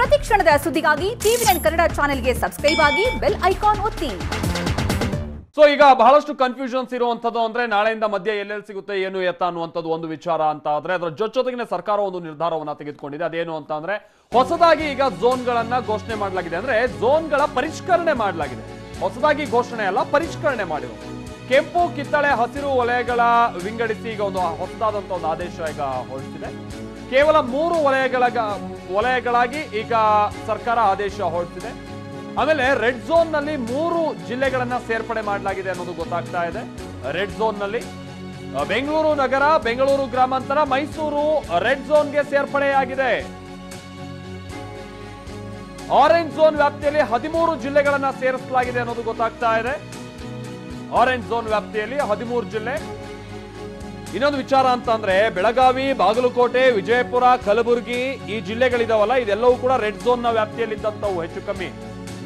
ಪ್ರತಿ ಕ್ಷಣದ ಸುದ್ದಿಗಾಗಿ ಟಿವಿ9 ಕನ್ನಡ ಚಾನೆಲ್ಗೆ ಸಬ್ಸ್ಕ್ರೈಬ್ ಆಗಿ ಬೆಲ್ ಐಕಾನ್ ಒತ್ತಿ. ಸೊ ಈಗ ಬಹಳಷ್ಟು ಕನ್ಫ್ಯೂಷನ್ಸ್ ಇರುವಂತದ್ದು ಅಂದ್ರೆ ನಾಳೆಯಿಂದ ಮಧ್ಯ ಎಲ್ಲೆಲ್ಲಿ ಸಿಗುತ್ತೆ ಏನು ಎತ್ತ ಅನ್ನುವಂಥದ್ದು ಒಂದು ವಿಚಾರ ಅಂತ ಆದ್ರೆ ಅದರ ಜೊತೆಗೆ ಸರ್ಕಾರ ಒಂದು ನಿರ್ಧಾರವನ್ನ ತೆಗೆದುಕೊಂಡಿದೆ. ಅದೇನು ಅಂತ ಅಂದ್ರೆ ಹೊಸದಾಗಿ ಈಗ ಝೋನ್ಗಳನ್ನ ಘೋಷಣೆ ಮಾಡಲಾಗಿದೆ. ಅಂದ್ರೆ ಝೋನ್ಗಳ ಪರಿಷ್ಕರಣೆ ಮಾಡಲಾಗಿದೆ. ಹೊಸದಾಗಿ ಘೋಷಣೆ ಅಲ್ಲ, ಪರಿಷ್ಕರಣೆ ಮಾಡಿರೋದು. ಕೆಂಪು ಕಿತ್ತಳೆ ಹಸಿರು ವಲಯಗಳ ವಿಂಗಡಿಸಿ ಈಗ ಒಂದು ಹೊಸದಾದಂತ ಒಂದು ಆದೇಶ ಈಗ ಹೊರಡಿಸಿದೆ. ಕೇವಲ 3 ವಲಯಗಳಾಗಿ ಈಗ ಸರ್ಕಾರ ಆದೇಶ ಹೊರಡಿಸಿದೆ. ಆಮೇಲೆ ರೆಡ್ ಝೋನ್ ನಲ್ಲಿ 3 ಜಿಲ್ಲೆಗಳನ್ನ ಸೇರ್ಪಡೆ ಮಾಡಲಾಗಿದೆ ಅನ್ನೋದು ಗೊತ್ತಾಗ್ತಾ ಇದೆ. ರೆಡ್ ಝೋನ್ ನಲ್ಲಿ ಬೆಂಗಳೂರು ನಗರ, ಬೆಂಗಳೂರು ಗ್ರಾಮಾಂತರ, ಮೈಸೂರು ರೆಡ್ ಝೋನ್ಗೆ ಸೇರ್ಪಡೆಯಾಗಿದೆ. ಆರೆಂಜ್ ಝೋನ್ ವ್ಯಾಪ್ತಿಯಲ್ಲಿ 13 ಜಿಲ್ಲೆಗಳನ್ನ ಸೇರಿಸಲಾಗಿದೆ ಅನ್ನೋದು ಗೊತ್ತಾಗ್ತಾ ಇದೆ. ಆರೆಂಜ್ ಝೋನ್ ವ್ಯಾಪ್ತಿಯಲ್ಲಿ 13 ಜಿಲ್ಲೆ. ಇನ್ನೊಂದು ವಿಚಾರ ಅಂತ ಅಂದ್ರೆ ಬೆಳಗಾವಿ, ಬಾಗಲಕೋಟೆ, ವಿಜಯಪುರ, ಕಲಬುರಗಿ ಈ ಜಿಲ್ಲೆಗಳಿದಾವಲ್ಲ, ಇದೆಲ್ಲವೂ ಕೂಡ ರೆಡ್ ಝೋನ್ ನ ವ್ಯಾಪ್ತಿಯಲ್ಲಿ ಇದ್ದಂತವು ಹೆಚ್ಚು ಕಮ್ಮಿ.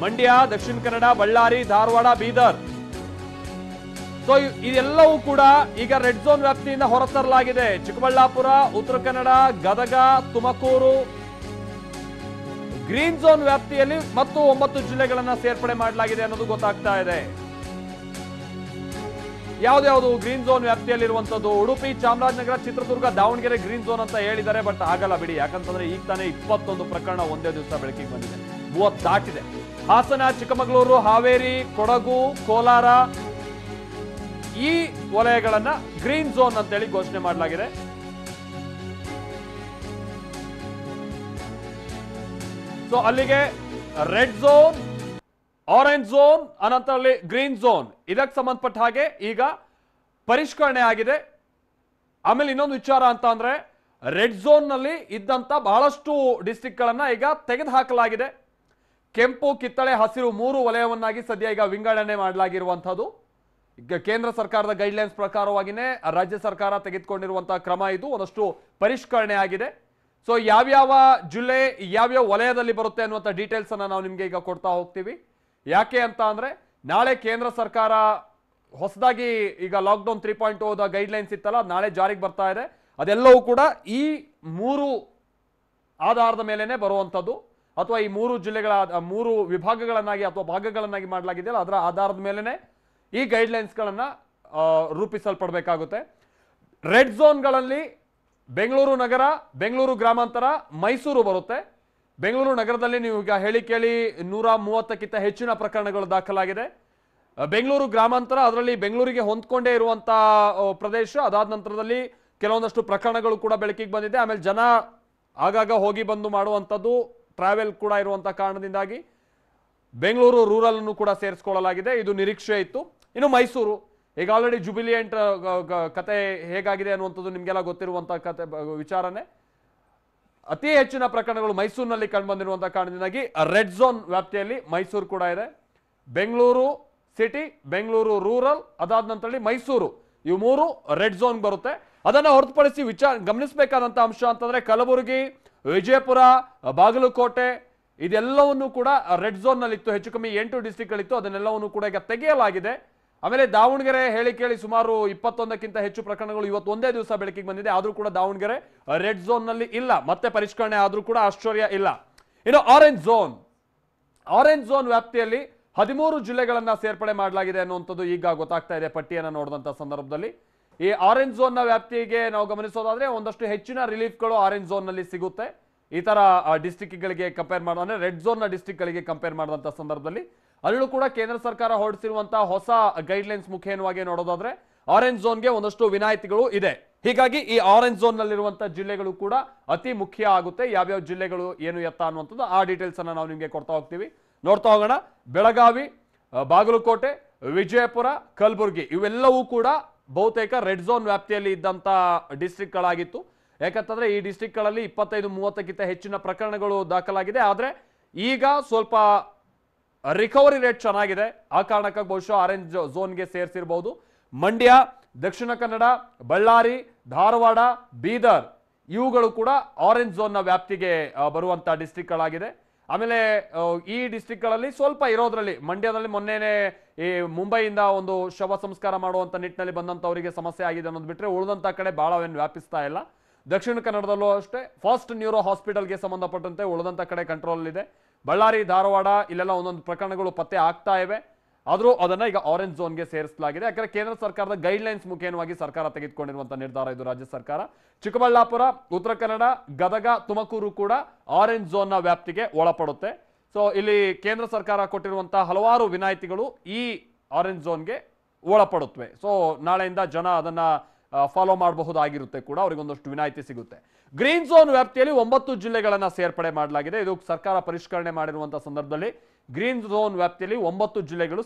ಮಂಡ್ಯ, ದಕ್ಷಿಣ ಕನ್ನಡ, ಬಳ್ಳಾರಿ, ಧಾರವಾಡ, ಬೀದರ್, ಸೊ ಇದೆಲ್ಲವೂ ಕೂಡ ಈಗ ರೆಡ್ ಝೋನ್ ವ್ಯಾಪ್ತಿಯಿಂದ ಹೊರತರಲಾಗಿದೆ. ಚಿಕ್ಕಬಳ್ಳಾಪುರ, ಉತ್ತರ ಕನ್ನಡ, ಗದಗ, ತುಮಕೂರು ಗ್ರೀನ್ ಝೋನ್ ವ್ಯಾಪ್ತಿಯಲ್ಲಿ ಮತ್ತು 9 ಜಿಲ್ಲೆಗಳನ್ನ ಸೇರ್ಪಡೆ ಮಾಡಲಾಗಿದೆ ಅನ್ನೋದು ಗೊತ್ತಾಗ್ತಾ ಇದೆ. ಯಾವ್ದು ಗ್ರೀನ್ ಝೋನ್ ವ್ಯಾಪ್ತಿಯಲ್ಲಿರುವಂತದ್ದು ಉಡುಪಿ, ಚಾಮರಾಜನಗರ, ಚಿತ್ರದುರ್ಗ, ದಾವಣಗೆರೆ ಗ್ರೀನ್ ಝೋನ್ ಅಂತ ಹೇಳಿದ್ದಾರೆ. ಬಟ್ ಆಗಲ್ಲ ಬಿಡಿ, ಯಾಕಂತಂದ್ರೆ ಈಗ ತಾನೇ 21 ಪ್ರಕರಣ ಒಂದೇ ದಿವಸ ಬೆಳಕಿಗೆ ಬಂದಿದೆ, 30 ದಾಟಿದೆ. ಹಾಸನ, ಚಿಕ್ಕಮಗಳೂರು, ಹಾವೇರಿ, ಕೊಡಗು, ಕೋಲಾರ ಈ ವಲಯಗಳನ್ನ ಗ್ರೀನ್ ಝೋನ್ ಅಂತೇಳಿ ಘೋಷಣೆ ಮಾಡಲಾಗಿದೆ. ಸೊ ಅಲ್ಲಿಗೆ ರೆಡ್ ಝೋನ್, ಆರೆಂಜ್ ಝೋನ್, ಅನಂತರಲ್ಲಿ ಗ್ರೀನ್ ಝೋನ್ ಇದಕ್ಕೆ ಸಂಬಂಧಪಟ್ಟ ಹಾಗೆ ಈಗ ಪರಿಷ್ಕರಣೆ ಆಗಿದೆ. ಆಮೇಲೆ ಇನ್ನೊಂದು ವಿಚಾರ ಅಂತ ಅಂದ್ರೆ ರೆಡ್ ಝೋನ್ ನಲ್ಲಿ ಇದ್ದಂತ ಬಹಳಷ್ಟು ಡಿಸ್ಟ್ರಿಕ್ಟ್ ಗಳನ್ನ ಈಗ ತೆಗೆದು ಹಾಕಲಾಗಿದೆ. ಕೆಂಪು, ಕಿತ್ತಳೆ, ಹಸಿರು 3 ವಲಯವನ್ನಾಗಿ ಸದ್ಯ ಈಗ ವಿಂಗಡಣೆ ಮಾಡಲಾಗಿರುವಂತಹದ್ದು. ಈಗ ಕೇಂದ್ರ ಸರ್ಕಾರದ ಗೈಡ್ಲೈನ್ಸ್ ಪ್ರಕಾರವಾಗಿನೇ ರಾಜ್ಯ ಸರ್ಕಾರ ತೆಗೆದುಕೊಂಡಿರುವಂತಹ ಕ್ರಮ ಇದು. ಒಂದಷ್ಟು ಪರಿಷ್ಕರಣೆ ಆಗಿದೆ. ಸೊ ಯಾವ್ಯಾವ ಜಿಲ್ಲೆ ಯಾವ್ಯಾವ ವಲಯದಲ್ಲಿ ಬರುತ್ತೆ ಅನ್ನುವಂಥ ಡೀಟೇಲ್ಸ್ ಅನ್ನ ನಾವು ನಿಮ್ಗೆ ಈಗ ಕೊಡ್ತಾ ಹೋಗ್ತೀವಿ. ಯಾಕೆ ಅಂತ ಅಂದ್ರೆ ನಾಳೆ ಕೇಂದ್ರ ಸರ್ಕಾರ ಹೊಸದಾಗಿ ಈಗ ಲಾಕ್ಡೌನ್ 3.0 ಗೈಡ್ಲೈನ್ಸ್ ಇತ್ತಲ್ಲ, ನಾಳೆ ಜಾರಿಗೆ ಬರ್ತಾ ಇದೆ. ಅದೆಲ್ಲವೂ ಕೂಡ ಈ 3 ಆಧಾರದ ಮೇಲೆನೆ ಬರುವಂಥದ್ದು, ಅಥವಾ ಈ 3 ಜಿಲ್ಲೆಗಳ 3 ವಿಭಾಗಗಳನ್ನಾಗಿ ಅಥವಾ ಭಾಗಗಳನ್ನಾಗಿ ಮಾಡಲಾಗಿದೆಯಲ್ಲ ಅದರ ಆಧಾರದ ಮೇಲೆನೆ ಈ ಗೈಡ್ಲೈನ್ಸ್ಗಳನ್ನ ರೂಪಿಸಲ್ಪಡಬೇಕಾಗುತ್ತೆ. ರೆಡ್ ಝೋನ್ಗಳಲ್ಲಿ ಬೆಂಗಳೂರು ನಗರ, ಬೆಂಗಳೂರು ಗ್ರಾಮಾಂತರ, ಮೈಸೂರು ಬರುತ್ತೆ. ಬೆಂಗಳೂರು ನಗರದಲ್ಲಿ ನೀವು ಈಗ ಹೇಳಿ ಕೇಳಿ 130ಕ್ಕಿಂತ ಹೆಚ್ಚಿನ ಪ್ರಕರಣಗಳು ದಾಖಲಾಗಿದೆ. ಬೆಂಗಳೂರು ಗ್ರಾಮಾಂತರ ಅದರಲ್ಲಿ ಬೆಂಗಳೂರಿಗೆ ಹೊಂದ್ಕೊಂಡೇ ಇರುವಂತ ಪ್ರದೇಶ. ಅದಾದ ನಂತರದಲ್ಲಿ ಕೆಲವೊಂದಷ್ಟು ಪ್ರಕರಣಗಳು ಕೂಡ ಬೆಳಕಿಗೆ ಬಂದಿದೆ. ಆಮೇಲೆ ಜನ ಆಗಾಗ ಹೋಗಿ ಬಂದು ಮಾಡುವಂಥದ್ದು, ಟ್ರಾವೆಲ್ ಕೂಡ ಇರುವಂತಹ ಕಾರಣದಿಂದಾಗಿ ಬೆಂಗಳೂರು ರೂರಲ್ ಅನ್ನು ಕೂಡ ಸೇರಿಸಿಕೊಳ್ಳಲಾಗಿದೆ. ಇದು ನಿರೀಕ್ಷೆ ಇತ್ತು. ಇನ್ನು ಮೈಸೂರು ಈಗ ಆಲ್ರೆಡಿ ಜುಬಿಲಿಯಂಟ್ ಕತೆ ಹೇಗಾಗಿದೆ ಅನ್ನುವಂಥದ್ದು ನಿಮಗೆಲ್ಲ ಗೊತ್ತಿರುವಂತಹ ಕತೆ ವಿಚಾರನೆ. ಅತಿ ಹೆಚ್ಚಿನ ಪ್ರಕರಣಗಳು ಮೈಸೂರಿನಲ್ಲಿ ಕಂಡು ಬಂದಿರುವಂತಹ ಕಾರಣದಿಂದಾಗಿ ರೆಡ್ ಝೋನ್ ವ್ಯಾಪ್ತಿಯಲ್ಲಿ ಮೈಸೂರು ಕೂಡ ಇದೆ. ಬೆಂಗಳೂರು ಸಿಟಿ, ಬೆಂಗಳೂರು ರೂರಲ್, ಅದಾದ ನಂತರ ಮೈಸೂರು, ಇವು 3 ರೆಡ್ ಝೋನ್ ಬರುತ್ತೆ. ಅದನ್ನ ಹೊರತುಪಡಿಸಿ ಗಮನಿಸಬೇಕಾದಂತ ಅಂಶ ಅಂತಂದ್ರೆ ಕಲಬುರಗಿ, ವಿಜಯಪುರ, ಬಾಗಲಕೋಟೆ ಇದೆಲ್ಲವನ್ನು ಕೂಡ ರೆಡ್ ಝೋನ್ ನಲ್ಲಿ ಇತ್ತು. ಹೆಚ್ಚು ಕಮ್ಮಿ 8 ಡಿಸ್ಟ್ರಿಕ್ಟ್ಗಳಿತ್ತು. ಅದನ್ನೆಲ್ಲವನ್ನು ಕೂಡ ಈಗ ತೆಗೆಯಲಾಗಿದೆ. ಆಮೇಲೆ ದಾವಣಗೆರೆ ಹೇಳಿ ಕೇಳಿ ಸುಮಾರು 21ಕ್ಕಿಂತ ಹೆಚ್ಚು ಪ್ರಕರಣಗಳು ಇವತ್ತು ಒಂದೇ ದಿವಸ ಬೆಳಕಿಗೆ ಬಂದಿದೆ. ಆದ್ರೂ ಕೂಡ ದಾವಣಗೆರೆ ರೆಡ್ ಝೋನ್ ನಲ್ಲಿ ಇಲ್ಲ. ಮತ್ತೆ ಪರಿಷ್ಕರಣೆ ಆದ್ರೂ ಕೂಡ ಆಶ್ಚರ್ಯ ಇಲ್ಲ. ಇನ್ನು ಆರೆಂಜ್ ಝೋನ್ ವ್ಯಾಪ್ತಿಯಲ್ಲಿ 13 ಜಿಲ್ಲೆಗಳನ್ನ ಸೇರ್ಪಡೆ ಮಾಡಲಾಗಿದೆ ಅನ್ನುವಂಥದ್ದು ಈಗ ಗೊತ್ತಾಗ್ತಾ ಇದೆ ಪಟ್ಟಿಯನ್ನು ನೋಡಿದಂತ ಸಂದರ್ಭದಲ್ಲಿ. ಈ ಆರೆಂಜ್ ಝೋನ್ ನ ವ್ಯಾಪ್ತಿಗೆ ನಾವು ಗಮನಿಸೋದಾದ್ರೆ ಒಂದಷ್ಟು ಹೆಚ್ಚಿನ ರಿಲೀಫ್ಗಳು ಆರೆಂಜ್ ಝೋನ್ ನಲ್ಲಿ ಸಿಗುತ್ತೆ. ಈ ತರ ಡಿಸ್ಟ್ರಿಕ್ಟ್ಗಳಿಗೆ ಕಂಪೇರ್ ಮಾಡೋದ್ರೆ ರೆಡ್ ಝೋನ್ ನ ಡಿಸ್ಟ್ರಿಕ್ಟ್ಗಳಿಗೆ ಕಂಪೇರ್ ಮಾಡಿದಂತ ಸಂದರ್ಭದಲ್ಲಿ ಅಲ್ಲೂ ಕೂಡ ಕೇಂದ್ರ ಸರ್ಕಾರ ಹೊರಡಿಸಿರುವಂತಹ ಹೊಸ ಗೈಡ್ಲೈನ್ಸ್ ಮುಖೇನವಾಗಿ ನೋಡೋದಾದ್ರೆ ಆರೆಂಜ್ ಝೋನ್ಗೆ ಒಂದಷ್ಟು ವಿನಾಯಿತಿಗಳು ಇದೆ. ಹೀಗಾಗಿ ಈ ಆರೆಂಜ್ ಝೋನ್ ನಲ್ಲಿರುವಂತಹ ಜಿಲ್ಲೆಗಳು ಕೂಡ ಅತಿ ಮುಖ್ಯ ಆಗುತ್ತೆ. ಯಾವ್ಯಾವ ಜಿಲ್ಲೆಗಳು ಏನು ಎತ್ತ ಅನ್ನುವಂಥದ್ದು ಆ ಡೀಟೇಲ್ಸ್ ಅನ್ನ ನಾವು ನಿಮ್ಗೆ ಕೊಡ್ತಾ ಹೋಗ್ತೀವಿ. ನೋಡ್ತಾ ಹೋಗೋಣ. ಬೆಳಗಾವಿ, ಬಾಗಲಕೋಟೆ, ವಿಜಯಪುರ, ಕಲಬುರಗಿ ಇವೆಲ್ಲವೂ ಕೂಡ ಬಹುತೇಕ ರೆಡ್ ಝೋನ್ ವ್ಯಾಪ್ತಿಯಲ್ಲಿ ಇದ್ದಂತ ಡಿಸ್ಟ್ರಿಕ್ಟ್ಗಳಾಗಿತ್ತು. ಯಾಕಂತಂದ್ರೆ ಈ ಡಿಸ್ಟ್ರಿಕ್ಟ್ಗಳಲ್ಲಿ 25-30ಕ್ಕಿಂತ ಹೆಚ್ಚಿನ ಪ್ರಕರಣಗಳು ದಾಖಲಾಗಿದೆ. ಆದ್ರೆ ಈಗ ಸ್ವಲ್ಪ ರಿಕವರಿ ರೇಟ್ ಚೆನ್ನಾಗಿದೆ. ಆ ಕಾರಣಕ್ಕಾಗಿ ಬಹುಶಃ ಆರೆಂಜ್ ಝೋನ್ಗೆ ಸೇರಿಸಿರಬಹುದು. ಮಂಡ್ಯ, ದಕ್ಷಿಣ ಕನ್ನಡ, ಬಳ್ಳಾರಿ, ಧಾರವಾಡ, ಬೀದರ್ ಇವುಗಳು ಕೂಡ ಆರೆಂಜ್ ಝೋನ್ ನ ವ್ಯಾಪ್ತಿಗೆ ಬರುವಂತ ಡಿಸ್ಟ್ರಿಕ್ಟ್ಗಳಾಗಿದೆ. ಆಮೇಲೆ ಈ ಡಿಸ್ಟ್ರಿಕ್ಟ್ಗಳಲ್ಲಿ ಸ್ವಲ್ಪ ಇರೋದ್ರಲ್ಲಿ ಮಂಡ್ಯದಲ್ಲಿ ಮೊನ್ನೆನೆ ಈ ಮುಂಬೈಯಿಂದ ಒಂದು ಶವ ಸಂಸ್ಕಾರ ಮಾಡುವಂತ ನಿಟ್ಟಿನಲ್ಲಿ ಬಂದಂತವರಿಗೆ ಸಮಸ್ಯೆ ಆಗಿದೆ ಅನ್ನೋದು ಬಿಟ್ರೆ ಉಳಿದಂತ ಕಡೆ ಬಹಳ ಏನು ವ್ಯಾಪಿಸ್ತಾ ಇಲ್ಲ. ದಕ್ಷಿಣ ಕನ್ನಡದಲ್ಲೂ ಅಷ್ಟೇ ಫಸ್ಟ್ ನ್ಯೂರೋ ಹಾಸ್ಪಿಟಲ್ಗೆ ಸಂಬಂಧಪಟ್ಟಂತೆ ಉಳಿದಂತ ಕಡೆ ಕಂಟ್ರೋಲ್ ಇದೆ. ಬಳ್ಳಾರಿ, ಧಾರವಾಡ ಇಲ್ಲೆಲ್ಲ ಒಂದೊಂದು ಪ್ರಕರಣಗಳು ಪತ್ತೆ ಆಗ್ತಾ ಇವೆ. ಆದರೂ ಅದನ್ನ ಈಗ ಆರೆಂಜ್ ಝೋನ್ಗೆ ಸೇರಿಸಲಾಗಿದೆ. ಯಾಕಂದ್ರೆ ಕೇಂದ್ರ ಸರ್ಕಾರದ ಗೈಡ್ಲೈನ್ಸ್ ಮುಖೇನವಾಗಿ ಸರ್ಕಾರ ತೆಗೆದುಕೊಂಡಿರುವಂತಹ ನಿರ್ಧಾರ ಇದು. ರಾಜ್ಯ ಸರ್ಕಾರ ಚಿಕ್ಕಬಳ್ಳಾಪುರ, ಉತ್ತರ ಕನ್ನಡ, ಗದಗ, ತುಮಕೂರು ಕೂಡ ಆರೆಂಜ್ ಝೋನ್ನ ವ್ಯಾಪ್ತಿಗೆ ಒಳಪಡುತ್ತೆ. ಸೊ ಇಲ್ಲಿ ಕೇಂದ್ರ ಸರ್ಕಾರ ಕೊಟ್ಟಿರುವಂತಹ ಹಲವಾರು ವಿನಾಯಿತಿಗಳು ಈ ಆರೆಂಜ್ ಝೋನ್ಗೆ ಒಳಪಡುತ್ತವೆ. ಸೊ ನಾಳೆಯಿಂದ ಜನ ಅದನ್ನ ಫಾಲೋ ಮಾಡಬಹುದಾಗಿರುತ್ತೆ ಕೂಡ, ಅವರಿಗೊಂದಷ್ಟು ವಿನಾಯಿತಿ ಸಿಗುತ್ತೆ. ಗ್ರೀನ್ ಝೋನ್ ವ್ಯಾಪ್ತಿಯಲ್ಲಿ 9 ಜಿಲ್ಲೆಗಳನ್ನ ಸೇರ್ಪಡೆ ಮಾಡಲಾಗಿದೆ. ಇದು ಸರ್ಕಾರ ಪರಿಷ್ಕರಣೆ ಮಾಡಿರುವಂತಹ ಸಂದರ್ಭದಲ್ಲಿ ಗ್ರೀನ್ ಝೋನ್ ವ್ಯಾಪ್ತಿಯಲ್ಲಿ 9 ಜಿಲ್ಲೆಗಳು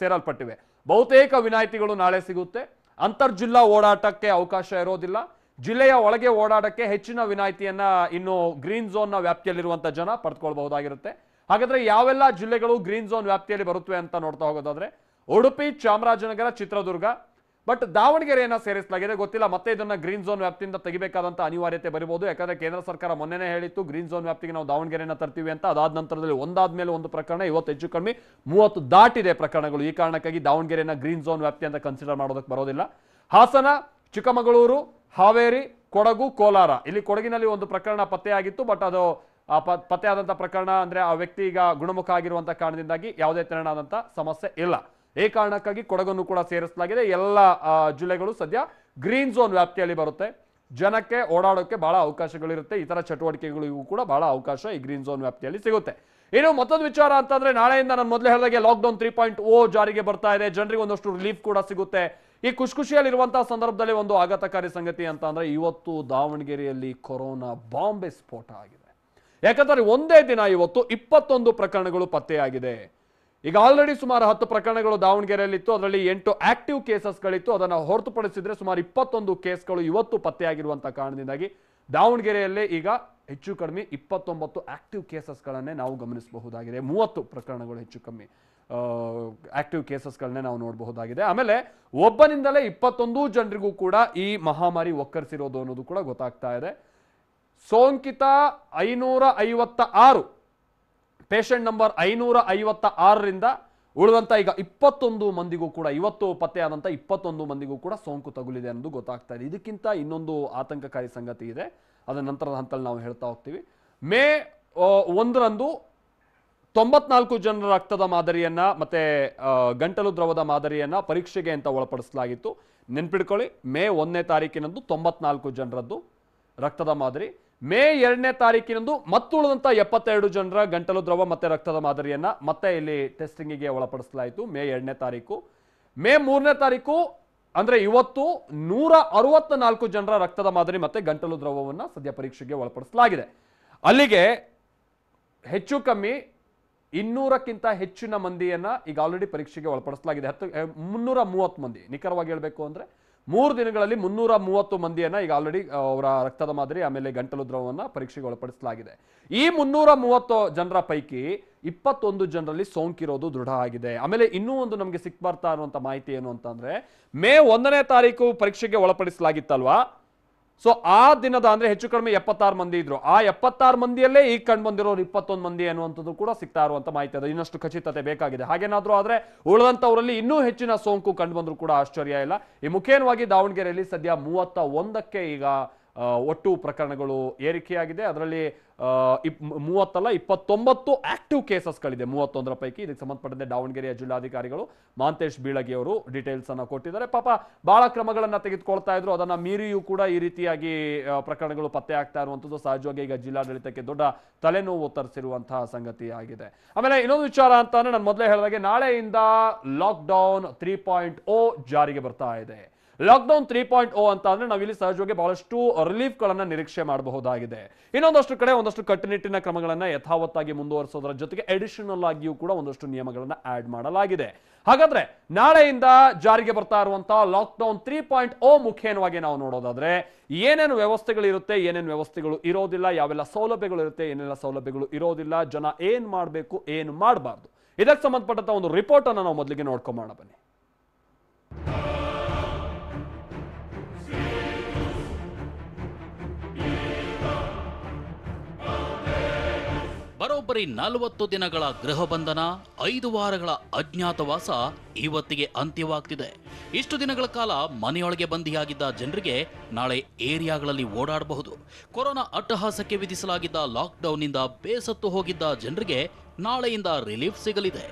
ಸೇರಲ್ಪಟ್ಟಿವೆ. ಬಹುತೇಕ ವಿನಾಯಿತಿಗಳು ನಾಳೆ ಸಿಗುತ್ತೆ. ಅಂತರ್ ಜಿಲ್ಲಾ ಓಡಾಟಕ್ಕೆ ಅವಕಾಶ ಇರೋದಿಲ್ಲ. ಜಿಲ್ಲೆಯ ಒಳಗೆ ಓಡಾಟಕ್ಕೆ ಹೆಚ್ಚಿನ ವಿನಾಯಿತಿಯನ್ನ ಇನ್ನು ಗ್ರೀನ್ ಝೋನ್ನ ವ್ಯಾಪ್ತಿಯಲ್ಲಿರುವಂತಹ ಜನ ಪಡೆದುಕೊಳ್ಬಹುದಾಗಿರುತ್ತೆ. ಹಾಗಾದ್ರೆ ಯಾವೆಲ್ಲ ಜಿಲ್ಲೆಗಳು ಗ್ರೀನ್ ಝೋನ್ ವ್ಯಾಪ್ತಿಯಲ್ಲಿ ಬರುತ್ತವೆ ಅಂತ ನೋಡ್ತಾ ಹೋಗೋದಾದ್ರೆ ಉಡುಪಿ, ಚಾಮರಾಜನಗರ, ಚಿತ್ರದುರ್ಗ, ಬಟ್ ದಾವಣಗೆರೆಯನ್ನ ಸೇರಿಸಲಾಗಿದೆ. ಗೊತ್ತಿಲ್ಲ ಮತ್ತೆ ಇದನ್ನ ಗ್ರೀನ್ ಝೋನ್ ವ್ಯಾಪ್ತಿಯಿಂದ ತೆಗಿಬೇಕಾದಂತ ಅನಿವಾರ್ಯತೆ ಬರಬಹುದು. ಯಾಕಂದ್ರೆ ಕೇಂದ್ರ ಸರ್ಕಾರ ಮೊನ್ನೆನೇ ಹೇಳಿತ್ತು ಗ್ರೀನ್ ಝೋನ್ ವ್ಯಾಪ್ತಿಗೆ ನಾವು ದಾವಣಗೆರೆಯನ್ನ ತರ್ತೀವಿ ಅಂತ. ಅದಾದ ನಂತರದಲ್ಲಿ ಒಂದಾದ್ಮೇಲೆ ಒಂದು ಪ್ರಕರಣ, ಇವತ್ತು ಹೆಚ್ಚು ಕಡಿಮೆ 30 ದಾಟಿದೆ ಪ್ರಕರಣಗಳು. ಈ ಕಾರಣಕ್ಕಾಗಿ ದಾವಣಗೆರೆಯನ್ನ ಗ್ರೀನ್ ಝೋನ್ ವ್ಯಾಪ್ತಿ ಅಂತ ಕನ್ಸಿಡರ್ ಮಾಡೋದಕ್ಕೆ ಬರೋದಿಲ್ಲ. ಹಾಸನ, ಚಿಕ್ಕಮಗಳೂರು, ಹಾವೇರಿ, ಕೊಡಗು, ಕೋಲಾರ, ಇಲ್ಲಿ ಕೊಡಗಿನಲ್ಲಿ ಒಂದು ಪ್ರಕರಣ ಪತ್ತೆಯಾಗಿತ್ತು. ಬಟ್ ಅದು ಪತ್ತೆಯಾದಂತಹ ಪ್ರಕರಣ ಅಂದ್ರೆ ಆ ವ್ಯಕ್ತಿ ಈಗ ಗುಣಮುಖ ಆಗಿರುವಂತಹ ಕಾರಣದಿಂದಾಗಿ ಯಾವುದೇ ತೆರನಾದಂತ ಸಮಸ್ಯೆ ಇಲ್ಲ. ಈ ಕಾರಣಕ್ಕಾಗಿ ಕೊಡಗನ್ನು ಕೂಡ ಸೇರಿಸಲಾಗಿದೆ. ಎಲ್ಲ ಜಿಲ್ಲೆಗಳು ಸದ್ಯ ಗ್ರೀನ್ ಝೋನ್ ವ್ಯಾಪ್ತಿಯಲ್ಲಿ ಬರುತ್ತೆ. ಜನಕ್ಕೆ ಓಡಾಡೋಕೆ ಬಹಳ ಅವಕಾಶಗಳಿರುತ್ತೆ. ಇತರ ಚಟುವಟಿಕೆಗಳಿಗೂ ಕೂಡ ಬಹಳ ಅವಕಾಶ ಈ ಗ್ರೀನ್ ಝೋನ್ ವ್ಯಾಪ್ತಿಯಲ್ಲಿ ಸಿಗುತ್ತೆ. ಇನ್ನು ಮತ್ತೊಂದು ವಿಚಾರ ಅಂತಂದ್ರೆ ನಾಳೆಯಿಂದ ನಾನು ಮೊದಲೇ ಹೇಳಿದಾಗೆ ಲಾಕ್ಡೌನ್ 3.0 ಜಾರಿಗೆ ಬರ್ತಾ ಇದೆ. ಜನರಿಗೆ ಒಂದಷ್ಟು ರಿಲೀಫ್ ಕೂಡ ಸಿಗುತ್ತೆ. ಈ ಖುಷಿಯಲ್ಲಿರುವಂತಹ ಸಂದರ್ಭದಲ್ಲಿ ಒಂದು ಆಘಾತಕಾರಿ ಸಂಗತಿ ಅಂತ ಅಂದ್ರೆ ಇವತ್ತು ದಾವಣಗೆರೆಯಲ್ಲಿ ಕೊರೋನಾ ಬಾಂಬೆ ಸ್ಫೋಟ ಆಗಿದೆ. ಯಾಕಂದ್ರೆ ಒಂದೇ ದಿನ ಇವತ್ತು 21 ಪ್ರಕರಣಗಳು ಪತ್ತೆಯಾಗಿದೆ. ಈಗ ಆಲ್ರೆಡಿ ಸುಮಾರು 10 ಪ್ರಕರಣಗಳು ದಾವಣಗೆರೆಯಲ್ಲಿತ್ತು. ಅದರಲ್ಲಿ 8 ಆಕ್ಟಿವ್ ಕೇಸಸ್ಗಳಿತ್ತು. ಅದನ್ನು ಹೊರತುಪಡಿಸಿದ್ರೆ ಸುಮಾರು 21 ಕೇಸ್ಗಳು ಇವತ್ತು ಪತ್ತೆಯಾಗಿರುವಂತಹ ಕಾರಣದಿಂದಾಗಿ ದಾವಣಗೆರೆಯಲ್ಲೇ ಈಗ ಹೆಚ್ಚು ಕಡಿಮೆ 29 ಆಕ್ಟಿವ್ ಕೇಸಸ್ಗಳನ್ನೇ ನಾವು ಗಮನಿಸಬಹುದಾಗಿದೆ. 30 ಪ್ರಕರಣಗಳು ಹೆಚ್ಚು ಕಮ್ಮಿ ಆಕ್ಟಿವ್ ಕೇಸಸ್ಗಳನ್ನೇ ನಾವು ನೋಡಬಹುದಾಗಿದೆ. ಆಮೇಲೆ ಒಬ್ಬನಿಂದಲೇ 21 ಜನರಿಗೂ ಕೂಡ ಈ ಮಹಾಮಾರಿ ಒಕ್ಕರಿಸಿರೋದು ಅನ್ನೋದು ಕೂಡ ಗೊತ್ತಾಗ್ತಾ ಇದೆ. ಸೋಂಕಿತ 556 ಪೇಷಂಟ್ ನಂಬರ್ 556ರಿಂದ ಉಳಿದಂತ ಈಗ 21 ಮಂದಿಗೂ ಕೂಡ ಇವತ್ತು ಪತ್ತೆಯಾದಂತ 21 ಮಂದಿಗೂ ಕೂಡ ಸೋಂಕು ತಗುಲಿದೆ ಅನ್ನೋದು ಗೊತ್ತಾಗ್ತಾ ಇದೆ. ಇದಕ್ಕಿಂತ ಇನ್ನೊಂದು ಆತಂಕಕಾರಿ ಸಂಗತಿ ಇದೆ. ಅದರ ನಂತರದ ಹಂತದಲ್ಲಿ ನಾವು ಹೇಳ್ತಾ ಹೋಗ್ತೀವಿ. ಮೇ 1ರಂದು 94 ಜನರ ರಕ್ತದ ಮಾದರಿಯನ್ನ ಮತ್ತೆ ಗಂಟಲು ದ್ರವದ ಮಾದರಿಯನ್ನ ಪರೀಕ್ಷೆಗೆ ಅಂತ ಒಳಪಡಿಸಲಾಗಿತ್ತು. ನೆನ್ಪಿಡ್ಕೊಳ್ಳಿ, ಮೇ 1ನೇ ತಾರೀಕಿನಂದು 94 ಜನರದ್ದು ರಕ್ತದ ಮಾದರಿ. ಮೇ 2ನೇ ತಾರೀಕಿನಂದು ಮತ್ತುಳಿದಂತ 72 ಜನರ ಗಂಟಲು ದ್ರವ ಮತ್ತೆ ರಕ್ತದ ಮಾದರಿಯನ್ನ ಮತ್ತೆ ಇಲ್ಲಿ ಟೆಸ್ಟಿಂಗಿಗೆ ಒಳಪಡಿಸಲಾಯಿತು ಮೇ 2ನೇ ತಾರೀಕು. ಮೇ 3ನೇ ತಾರೀಕು ಅಂದ್ರೆ ಇವತ್ತು 164 ಜನರ ರಕ್ತದ ಮಾದರಿ ಮತ್ತೆ ಗಂಟಲು ದ್ರವವನ್ನ ಸದ್ಯ ಪರೀಕ್ಷೆಗೆ ಒಳಪಡಿಸಲಾಗಿದೆ. ಅಲ್ಲಿಗೆ ಹೆಚ್ಚು ಕಮ್ಮಿ 200ಕ್ಕಿಂತ ಹೆಚ್ಚಿನ ಮಂದಿಯನ್ನ ಈಗ ಆಲ್ರೆಡಿ ಪರೀಕ್ಷೆಗೆ ಒಳಪಡಿಸಲಾಗಿದೆ. 330 ಮಂದಿ ನಿಖರವಾಗಿ ಹೇಳಬೇಕು ಅಂದ್ರೆ 3 ದಿನಗಳಲ್ಲಿ 330 ಮಂದಿಯನ್ನ ಈಗ ಆಲ್ರೆಡಿ ಅವರ ರಕ್ತದ ಮಾದರಿ ಆಮೇಲೆ ಗಂಟಲು ದ್ರವವನ್ನ ಪರೀಕ್ಷೆಗೆ ಒಳಪಡಿಸಲಾಗಿದೆ. ಈ 330 ಜನರ ಪೈಕಿ 21 ಜನರಲ್ಲಿ ಸೋಂಕಿರೋದು ದೃಢ ಆಗಿದೆ. ಆಮೇಲೆ ಇನ್ನೂ ಒಂದು ನಮಗೆ ಸಿಕ್ಬರ್ತಾ ಇರುವಂತ ಮಾಹಿತಿ ಏನು ಅಂತಂದ್ರೆ ಮೇ 1ನೇ ತಾರೀಕು ಪರೀಕ್ಷೆಗೆ ಒಳಪಡಿಸಲಾಗಿತ್ತಲ್ವಾ. ಸೊ ಆ ದಿನದ ಅಂದ್ರೆ ಹೆಚ್ಚು ಕಡಿಮೆ 76 ಮಂದಿ ಇದ್ರು. ಆ 76 ಮಂದಿಯಲ್ಲೇ ಈಗ ಕಂಡು ಬಂದಿರೋರು 21 ಮಂದಿ ಅನ್ನುವಂಥದ್ದು ಕೂಡ ಸಿಗ್ತಾ ಇರುವಂತ ಮಾಹಿತಿ ಇದೆ. ಇನ್ನಷ್ಟು ಖಚಿತತೆ ಬೇಕಾಗಿದೆ. ಹಾಗೇನಾದ್ರೂ ಆದ್ರೆ ಉಳಿದಂತವರಲ್ಲಿ ಇನ್ನೂ ಹೆಚ್ಚಿನ ಸೋಂಕು ಕಂಡು ಬಂದ್ರು ಕೂಡ ಆಶ್ಚರ್ಯ ಇಲ್ಲ. ಈ ಮುಖೇನವಾಗಿ ದಾವಣಗೆರೆಯಲ್ಲಿ ಸದ್ಯ 31ಕ್ಕೆ ಈಗ ಒಟ್ಟು ಪ್ರಕರಣಗಳು ಏರಿಕೆಯಾಗಿದೆ. ಅದರಲ್ಲಿ 29 ಆಕ್ಟಿವ್ ಕೇಸಸ್ಗಳಿದೆ 31ರ ಪೈಕಿ. ಇದಕ್ಕೆ ಸಂಬಂಧಪಟ್ಟಂತೆ ದಾವಣಗೆರೆಯ ಜಿಲ್ಲಾಧಿಕಾರಿಗಳು ಮಹಾಂತೇಶ್ ಬೀಳಗಿ ಅವರು ಡೀಟೇಲ್ಸ್ ಅನ್ನ ಕೊಟ್ಟಿದ್ದಾರೆ. ಪಾಪ ಬಹಳ ಕ್ರಮಗಳನ್ನ ತೆಗೆದುಕೊಳ್ತಾ ಇದ್ರು. ಅದನ್ನ ಮೀರಿಯೂ ಕೂಡ ಈ ರೀತಿಯಾಗಿ ಪ್ರಕರಣಗಳು ಪತ್ತೆ ಆಗ್ತಾ ಇರುವಂತದ್ದು ಸಹಜವಾಗಿ ಈಗ ಜಿಲ್ಲಾಡಳಿತಕ್ಕೆ ದೊಡ್ಡ ತಲೆನೋವು ತರಿಸಿರುವಂತಹ ಸಂಗತಿ ಆಗಿದೆ. ಆಮೇಲೆ ಇನ್ನೊಂದು ವಿಚಾರ ಅಂತಾನೆ ನಾನು ಮೊದಲೇ ಹೇಳಿದಾಗೆ ನಾಳೆಯಿಂದ ಲಾಕ್ಡೌನ್ 3.0 ಜಾರಿಗೆ ಬರ್ತಾ ಇದೆ. ಲಾಕ್ಡೌನ್ 3.0 ಅಂತ ಅಂದ್ರೆ ನಾವಿಲ್ಲಿ ಸಹಜವಾಗಿ ಬಹಳಷ್ಟು ರಿಲೀಫ್ ಗಳನ್ನ ನಿರೀಕ್ಷೆ ಮಾಡಬಹುದಾಗಿದೆ. ಇನ್ನೊಂದಷ್ಟು ಕಡೆ ಒಂದಷ್ಟು ಕಟ್ಟುನಿಟ್ಟಿನ ಕ್ರಮಗಳನ್ನ ಯಥಾವತ್ತಾಗಿ ಮುಂದುವರಿಸೋದರ ಜೊತೆಗೆ ಅಡಿಷನಲ್ ಆಗಿಯೂ ಕೂಡ ಒಂದಷ್ಟು ನಿಯಮಗಳನ್ನ ಆಡ್ ಮಾಡಲಾಗಿದೆ. ಹಾಗಾದ್ರೆ ನಾಳೆಯಿಂದ ಜಾರಿಗೆ ಬರ್ತಾ ಇರುವಂತಹ ಲಾಕ್ಡೌನ್ 3.0 ಮುಖೇನವಾಗಿ ನಾವು ನೋಡೋದಾದ್ರೆ ಏನೇನು ವ್ಯವಸ್ಥೆಗಳಿರುತ್ತೆ, ಏನೇನು ವ್ಯವಸ್ಥೆಗಳು ಇರೋದಿಲ್ಲ, ಯಾವೆಲ್ಲ ಸೌಲಭ್ಯಗಳು ಇರುತ್ತೆ, ಏನೆಲ್ಲ ಸೌಲಭ್ಯಗಳು ಇರೋದಿಲ್ಲ, ಜನ ಏನ್ ಮಾಡಬೇಕು ಏನು ಮಾಡಬಾರ್ದು, ಇದಕ್ಕೆ ಸಂಬಂಧಪಟ್ಟಂತ ಒಂದು ರಿಪೋರ್ಟ್ ಅನ್ನ ನಾವು ಮೊದಲಿಗೆ ನೋಡ್ಕೊಂಬೋಣ ಬನ್ನಿ. ಬರೋ ಬರೋಬ್ಬರಿ 40 ದಿನಗಳ ಗೃಹ ಬಂಧನ, 5 ವಾರಗಳ ಅಜ್ಞಾತವಾಸ ಇವತ್ತಿಗೆ ಅಂತ್ಯವಾಗ್ತಿದೆ. ಇಷ್ಟು ದಿನಗಳ ಕಾಲ ಮನೆಯೊಳಗೆ ಬಂದಿಯಾಗಿದ್ದ ಜನರಿಗೆ ನಾಳೆ ಏರಿಯಾಗಳಲ್ಲಿ ಓಡಾಡಬಹುದು. ಕೊರೋನಾ ಅಟ್ಟಹಾಸಕ್ಕೆ ವಿಧಿಸಲಾಗಿದ್ದ ಲಾಕ್ಡೌನ್ನಿಂದ ಬೇಸತ್ತು ಹೋಗಿದ್ದ ಜನರಿಗೆ ನಾಳೆಯಿಂದ ರಿಲೀಫ್ ಸಿಗಲಿದೆ.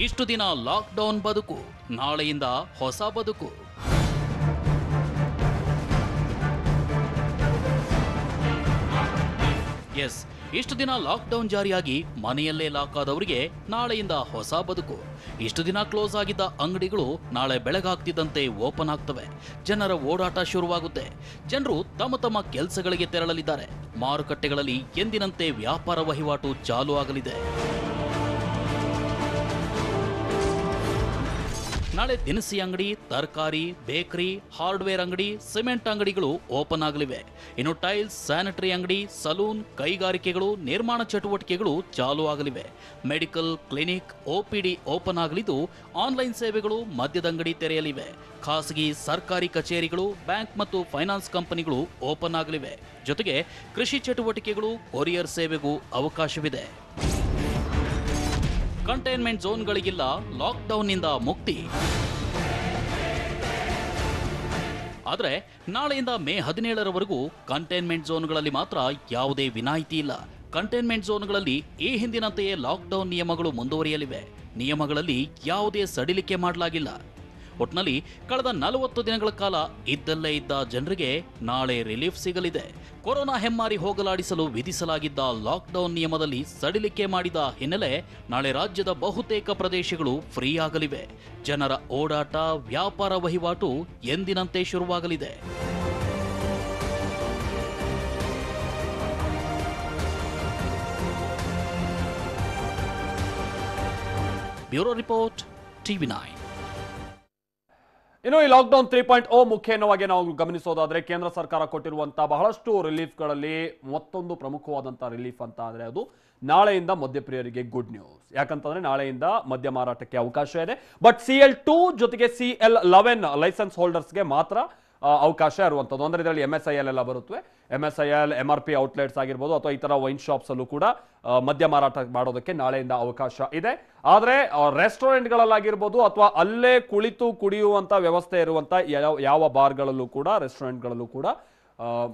ಇಷ್ಟು ದಿನ ಲಾಕ್ಡೌನ್ ಬದುಕು, ನಾಳೆಯಿಂದ ಹೊಸ ಬದುಕು. ಎಸ್, ಇಷ್ಟು ದಿನ ಲಾಕ್ಡೌನ್ ಜಾರಿಯಾಗಿ ಮನೆಯಲ್ಲೇ ಲಾಕ್ ಆದವರಿಗೆ ನಾಳೆಯಿಂದ ಹೊಸ ಬದುಕು. ಇಷ್ಟು ದಿನ ಕ್ಲೋಸ್ ಆಗಿದ್ದ ಅಂಗಡಿಗಳು ನಾಳೆ ಬೆಳಗಾಗ್ತಿದ್ದಂತೆ ಓಪನ್ ಆಗ್ತವೆ. ಜನರ ಓಡಾಟ ಶುರುವಾಗುತ್ತೆ. ಜನರು ತಮ್ಮ ತಮ್ಮ ಕೆಲಸಗಳಿಗೆ ತೆರಳಲಿದ್ದಾರೆ. ಮಾರುಕಟ್ಟೆಗಳಲ್ಲಿ ಎಂದಿನಂತೆ ವ್ಯಾಪಾರ ವಹಿವಾಟು ಚಾಲೂ ಆಗಲಿದೆ. ನಾಳೆ ದಿನಸಿ ಅಂಗಡಿ, ತರಕಾರಿ, ಬೇಕರಿ, ಹಾರ್ಡ್ವೇರ್ ಅಂಗಡಿ, ಸಿಮೆಂಟ್ ಅಂಗಡಿಗಳು ಓಪನ್ ಆಗಲಿವೆ. ಇನ್ನು ಟೈಲ್ಸ್, ಸ್ಯಾನಿಟರಿ ಅಂಗಡಿ, ಸಲೂನ್, ಕೈಗಾರಿಕೆಗಳು, ನಿರ್ಮಾಣ ಚಟುವಟಿಕೆಗಳು ಚಾಲೂ ಆಗಲಿವೆ. ಮೆಡಿಕಲ್, ಕ್ಲಿನಿಕ್, OPD ಓಪನ್ ಆಗಲಿದ್ದು ಆನ್ಲೈನ್ ಸೇವೆಗಳು, ಮದ್ಯದಂಗಡಿ ತೆರೆಯಲಿವೆ. ಖಾಸಗಿ ಸರ್ಕಾರಿ ಕಚೇರಿಗಳು, ಬ್ಯಾಂಕ್ ಮತ್ತು ಫೈನಾನ್ಸ್ ಕಂಪನಿಗಳು ಓಪನ್ ಆಗಲಿವೆ. ಜೊತೆಗೆ ಕೃಷಿ ಚಟುವಟಿಕೆಗಳು, ಕೊರಿಯರ್ ಸೇವೆಗೂ ಅವಕಾಶವಿದೆ. ಕಂಟೈನ್ಮೆಂಟ್ ಝೋನ್ಗಳಿಗಿಲ್ಲ ಲಾಕ್ಡೌನ್ನಿಂದ ಮುಕ್ತಿ. ಆದರೆ ನಾಳೆಯಿಂದ ಮೇ 17ರವರೆಗೂ ಕಂಟೈನ್ಮೆಂಟ್ ಝೋನ್ಗಳಲ್ಲಿ ಮಾತ್ರ ಯಾವುದೇ ವಿನಾಯಿತಿ ಇಲ್ಲ. ಕಂಟೈನ್ಮೆಂಟ್ ಝೋನ್ಗಳಲ್ಲಿ ಈ ಹಿಂದಿನಂತೆಯೇ ಲಾಕ್ಡೌನ್ ನಿಯಮಗಳು ಮುಂದುವರಿಯಲಿವೆ. ನಿಯಮಗಳಲ್ಲಿ ಯಾವುದೇ ಸಡಿಲಿಕೆ ಮಾಡಲಾಗಿಲ್ಲ. ಒಟ್ನಲ್ಲಿ ಕಳೆದ 40 ದಿನಗಳ ಕಾಲ ಇದ್ದಲ್ಲೇ ಇದ್ದ ಜನರಿಗೆ ನಾಳೆ ರಿಲೀಫ್ ಸಿಗಲಿದೆ. ಕೊರೋನಾ ಹೆಮ್ಮಾರಿ ಹೋಗಲಾಡಿಸಲು ವಿಧಿಸಲಾಗಿದ್ದ ಲಾಕ್ಡೌನ್ ನಿಯಮದಲ್ಲಿ ಸಡಿಲಿಕೆ ಮಾಡಿದ ಹಿನ್ನೆಲೆ ನಾಳೆ ರಾಜ್ಯದ ಬಹುತೇಕ ಪ್ರದೇಶಗಳು ಫ್ರೀ ಆಗಲಿವೆ. ಜನರ ಓಡಾಟ, ವ್ಯಾಪಾರ ವಹಿವಾಟು ಎಂದಿನಂತೆ ಶುರುವಾಗಲಿದೆ. Bureau report, TV9. ಇನ್ನು ಈ ಲಾಕ್ಡೌನ್ 3.0 ಮುಖ್ಯವಾಗಿ ನಾವು ಗಮನಿಸೋದಾದ್ರೆ ಕೇಂದ್ರ ಸರ್ಕಾರ ಕೊಟ್ಟಿರುವಂತಹ ಬಹಳಷ್ಟು ರಿಲೀಫ್ಗಳಲ್ಲಿ ಮತ್ತೊಂದು ಪ್ರಮುಖವಾದಂತಹ ರಿಲೀಫ್ ಅಂತ ಅಂದ್ರೆ ಅದು ನಾಳೆಯಿಂದ ಮದ್ಯಪ್ರಿಯರಿಗೆ ಗುಡ್ ನ್ಯೂಸ್. ಯಾಕಂತಂದ್ರೆ ನಾಳೆಯಿಂದ ಮದ್ಯ ಮಾರಾಟಕ್ಕೆ ಅವಕಾಶ ಇದೆ. ಬಟ್ CL2 ಜೊತೆಗೆ CL11 ಲೈಸೆನ್ಸ್ ಹೋಲ್ಡರ್ಸ್ಗೆ ಮಾತ್ರ ಅವಕಾಶ ಇರುವಂಥದ್ದು. ಅಂದ್ರೆ ಇದರಲ್ಲಿ MSIL ಎಲ್ಲ ಬರುತ್ತವೆ. MSIL, MRP ಔಟ್ಲೆಟ್ಸ್ ಆಗಿರ್ಬೋದು ಅಥವಾ ಈ ತರ ವೈನ್ ಶಾಪ್ಸ್ ಅಲ್ಲೂ ಕೂಡ ಮದ್ಯ ಮಾರಾಟ ಮಾಡೋದಕ್ಕೆ ನಾಳೆಯಿಂದ ಅವಕಾಶ ಇದೆ. ಆದ್ರೆ ರೆಸ್ಟೋರೆಂಟ್ಗಳಲ್ಲಾಗಿರ್ಬೋದು ಅಥವಾ ಅಲ್ಲೇ ಕುಳಿತು ಕುಡಿಯುವಂತ ವ್ಯವಸ್ಥೆ ಇರುವಂತ ಯಾವ ಬಾರ್ಗಳಲ್ಲೂ ಕೂಡ, ರೆಸ್ಟೋರೆಂಟ್ಗಳಲ್ಲೂ ಕೂಡ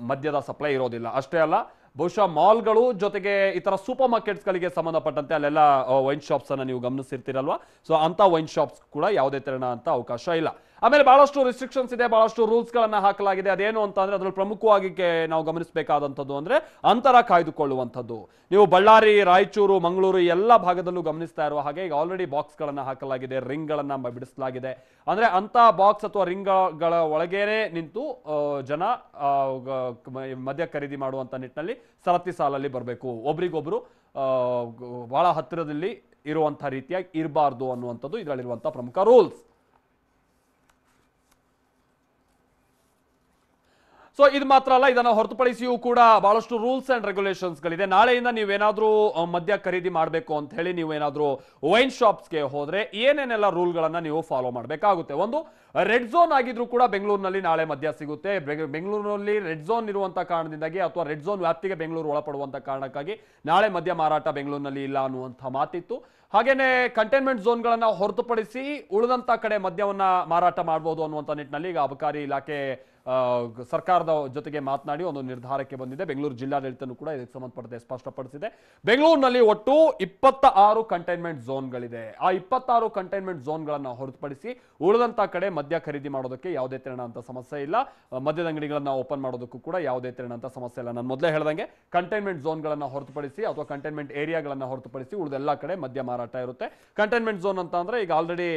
ಮದ್ಯದ ಸಪ್ಲೈ ಇರೋದಿಲ್ಲ. ಅಷ್ಟೇ ಅಲ್ಲ, ಬಹುಶಃ ಮಾಲ್ಗಳು ಜೊತೆಗೆ ಈ ತರ ಸೂಪರ್ ಮಾರ್ಕೆಟ್ಸ್ಗಳಿಗೆ ಸಂಬಂಧಪಟ್ಟಂತೆ ಅಲ್ಲೆಲ್ಲ ವೈನ್ ಶಾಪ್ಸ್ ಅನ್ನ ನೀವು ಗಮನಿಸಿರ್ತೀರಲ್ವಾ. ಸೊ ಅಂತ ವೈನ್ ಶಾಪ್ಸ್ ಕೂಡ ಯಾವುದೇ ತೆರಣ ಅಂತ ಅವಕಾಶ ಇಲ್ಲ. ಆಮೇಲೆ ಬಹಳಷ್ಟು ರಿಸ್ಟ್ರಿಕ್ಷನ್ಸ್ ಇದೆ, ಬಹಳಷ್ಟು ರೂಲ್ಸ್ ಗಳನ್ನ ಹಾಕಲಾಗಿದೆ. ಅದೇನು ಅಂತ ಅಂದ್ರೆ ಅದ್ರಲ್ಲಿ ಪ್ರಮುಖವಾಗಿ ನಾವು ಗಮನಿಸಬೇಕಾದಂಥದ್ದು ಅಂದ್ರೆ ಅಂತರ ಕಾಯ್ದುಕೊಳ್ಳುವಂಥದ್ದು. ನೀವು ಬಳ್ಳಾರಿ, ರಾಯಚೂರು, ಮಂಗಳೂರು ಎಲ್ಲ ಭಾಗದಲ್ಲೂ ಗಮನಿಸ್ತಾ ಇರುವ ಹಾಗೆ ಈಗ ಆಲ್ರೆಡಿ ಬಾಕ್ಸ್ ಗಳನ್ನ ಹಾಕಲಾಗಿದೆ, ರಿಂಗ್ ಗಳನ್ನ ಬಿಡಿಸಲಾಗಿದೆ. ಅಂದ್ರೆ ಅಂತ ಬಾಕ್ಸ್ ಅಥವಾ ರಿಂಗ್ ಗಳ ಒಳಗೇನೆ ನಿಂತು ಜನ ಮದ್ಯ ಖರೀದಿ ಮಾಡುವಂತ ನಿಟ್ಟಿನಲ್ಲಿ ಸರತಿ ಸಾಲಲ್ಲಿ ಬರಬೇಕು. ಒಬ್ರಿಗೊಬ್ರು ಬಹಳ ಹತ್ತಿರದಲ್ಲಿ ಇರುವಂತಹ ರೀತಿಯಾಗಿ ಇರಬಾರ್ದು ಅನ್ನುವಂಥದ್ದು ಇದರಲ್ಲಿರುವಂತಹ ಪ್ರಮುಖ ರೂಲ್ಸ್. ಸೊ ಇದು ಮಾತ್ರ ಅಲ್ಲ, ಇದನ್ನ ಹೊರತುಪಡಿಸಿಯೂ ಕೂಡ ಬಹಳಷ್ಟು ರೂಲ್ಸ್ ಅಂಡ್ ರೆಗ್ಯುಲೇಷನ್ಸ್ ಗಳಿದೆ. ನಾಳೆಯಿಂದ ನೀವೇನಾದ್ರೂ ಮದ್ಯ ಖರೀದಿ ಮಾಡಬೇಕು ಅಂತ ಹೇಳಿ ನೀವೇನಾದ್ರೂ ವೈನ್ ಶಾಪ್ಸ್ಗೆ ಹೋದ್ರೆ ಏನೇನೆಲ್ಲ ರೂಲ್ಗಳನ್ನ ನೀವು ಫಾಲೋ ಮಾಡಬೇಕಾಗುತ್ತೆ. ಒಂದು, ರೆಡ್ ಝೋನ್ ಆಗಿದ್ರು ಕೂಡ ಬೆಂಗಳೂರಿನಲ್ಲಿ ನಾಳೆ ಮದ್ಯ ಸಿಗುತ್ತೆ. ಬೆಂಗಳೂರಿನಲ್ಲಿ ರೆಡ್ ಝೋನ್ ಇರುವಂತ ಕಾರಣದಿಂದಾಗಿ ಅಥವಾ ರೆಡ್ ಝೋನ್ ವ್ಯಾಪ್ತಿಗೆ ಬೆಂಗಳೂರು ಒಳಪಡುವಂತ ಕಾರಣಕ್ಕಾಗಿ ನಾಳೆ ಮದ್ಯ ಮಾರಾಟ ಬೆಂಗಳೂರಿನಲ್ಲಿ ಇಲ್ಲ ಅನ್ನುವಂಥ ಮಾತಿತ್ತು. ಹಾಗೇನೆ ಕಂಟೈನ್ಮೆಂಟ್ ಝೋನ್ಗಳನ್ನ ಹೊರತುಪಡಿಸಿ ಉಳಿದಂತ ಕಡೆ ಮದ್ಯವನ್ನ ಮಾರಾಟ ಮಾಡಬಹುದು ಅನ್ನುವಂಥ ನಿಟ್ಟಿನಲ್ಲಿ ಈಗ ಅಬಕಾರಿ ಇಲಾಖೆ ಸರ್ಕಾರದ ಜೊತೆಗೆ ಮಾತನಾಡಿ ಒಂದು ನಿರ್ಧಾರಕ್ಕೆ ಬಂದಿದೆ. ಬೆಂಗಳೂರು ಜಿಲ್ಲಾಡಳಿತನೂ ಕೂಡ ಇದಕ್ಕೆ ಸಂಬಂಧಪಟ್ಟಂತೆ ಸ್ಪಷ್ಟಪಡಿಸಿದೆ. ಬೆಂಗಳೂರಿನಲ್ಲಿ ಒಟ್ಟು 26 ಕಂಟೈನ್ಮೆಂಟ್ ಝೋನ್ಗಳಿದೆ. ಆ 26 ಕಂಟೈನ್ಮೆಂಟ್ ಝೋನ್ಗಳನ್ನ ಹೊರತುಪಡಿಸಿ ಉಳಿದಂತ ಕಡೆ ಮದ್ಯ ಖರೀದಿ ಮಾಡೋದಕ್ಕೆ ಯಾವುದೇ ತೆರಣ ಅಂತ ಸಮಸ್ಯೆ ಇಲ್ಲ. ಮದ್ಯದ ಅಂಗಡಿಗಳನ್ನ ಓಪನ್ ಮಾಡೋದಕ್ಕೂ ಕೂಡ ಯಾವುದೇ ತೆರಣ ಅಂತ ಸಮಸ್ಯೆ ಇಲ್ಲ. ನಾನು ಮೊದಲೇ ಹೇಳ್ದಂಗೆ ಕಂಟೈನ್ಮೆಂಟ್ ಝೋನ್ಗಳನ್ನ ಹೊರತುಪಡಿಸಿ ಅಥವಾ ಕಂಟೈನ್ಮೆಂಟ್ ಏರಿಯಾಗಳನ್ನ ಹೊರತುಪಡಿಸಿ ಉಳಿದೆಲ್ಲ ಕಡೆ ಮದ್ಯ ಮಾರಾಟ ಇರುತ್ತೆ. ಕಂಟೈನ್ಮೆಂಟ್ ಝೋನ್ ಅಂತ ಅಂದ್ರೆ ಈಗ ಆಲ್ರೆಡಿ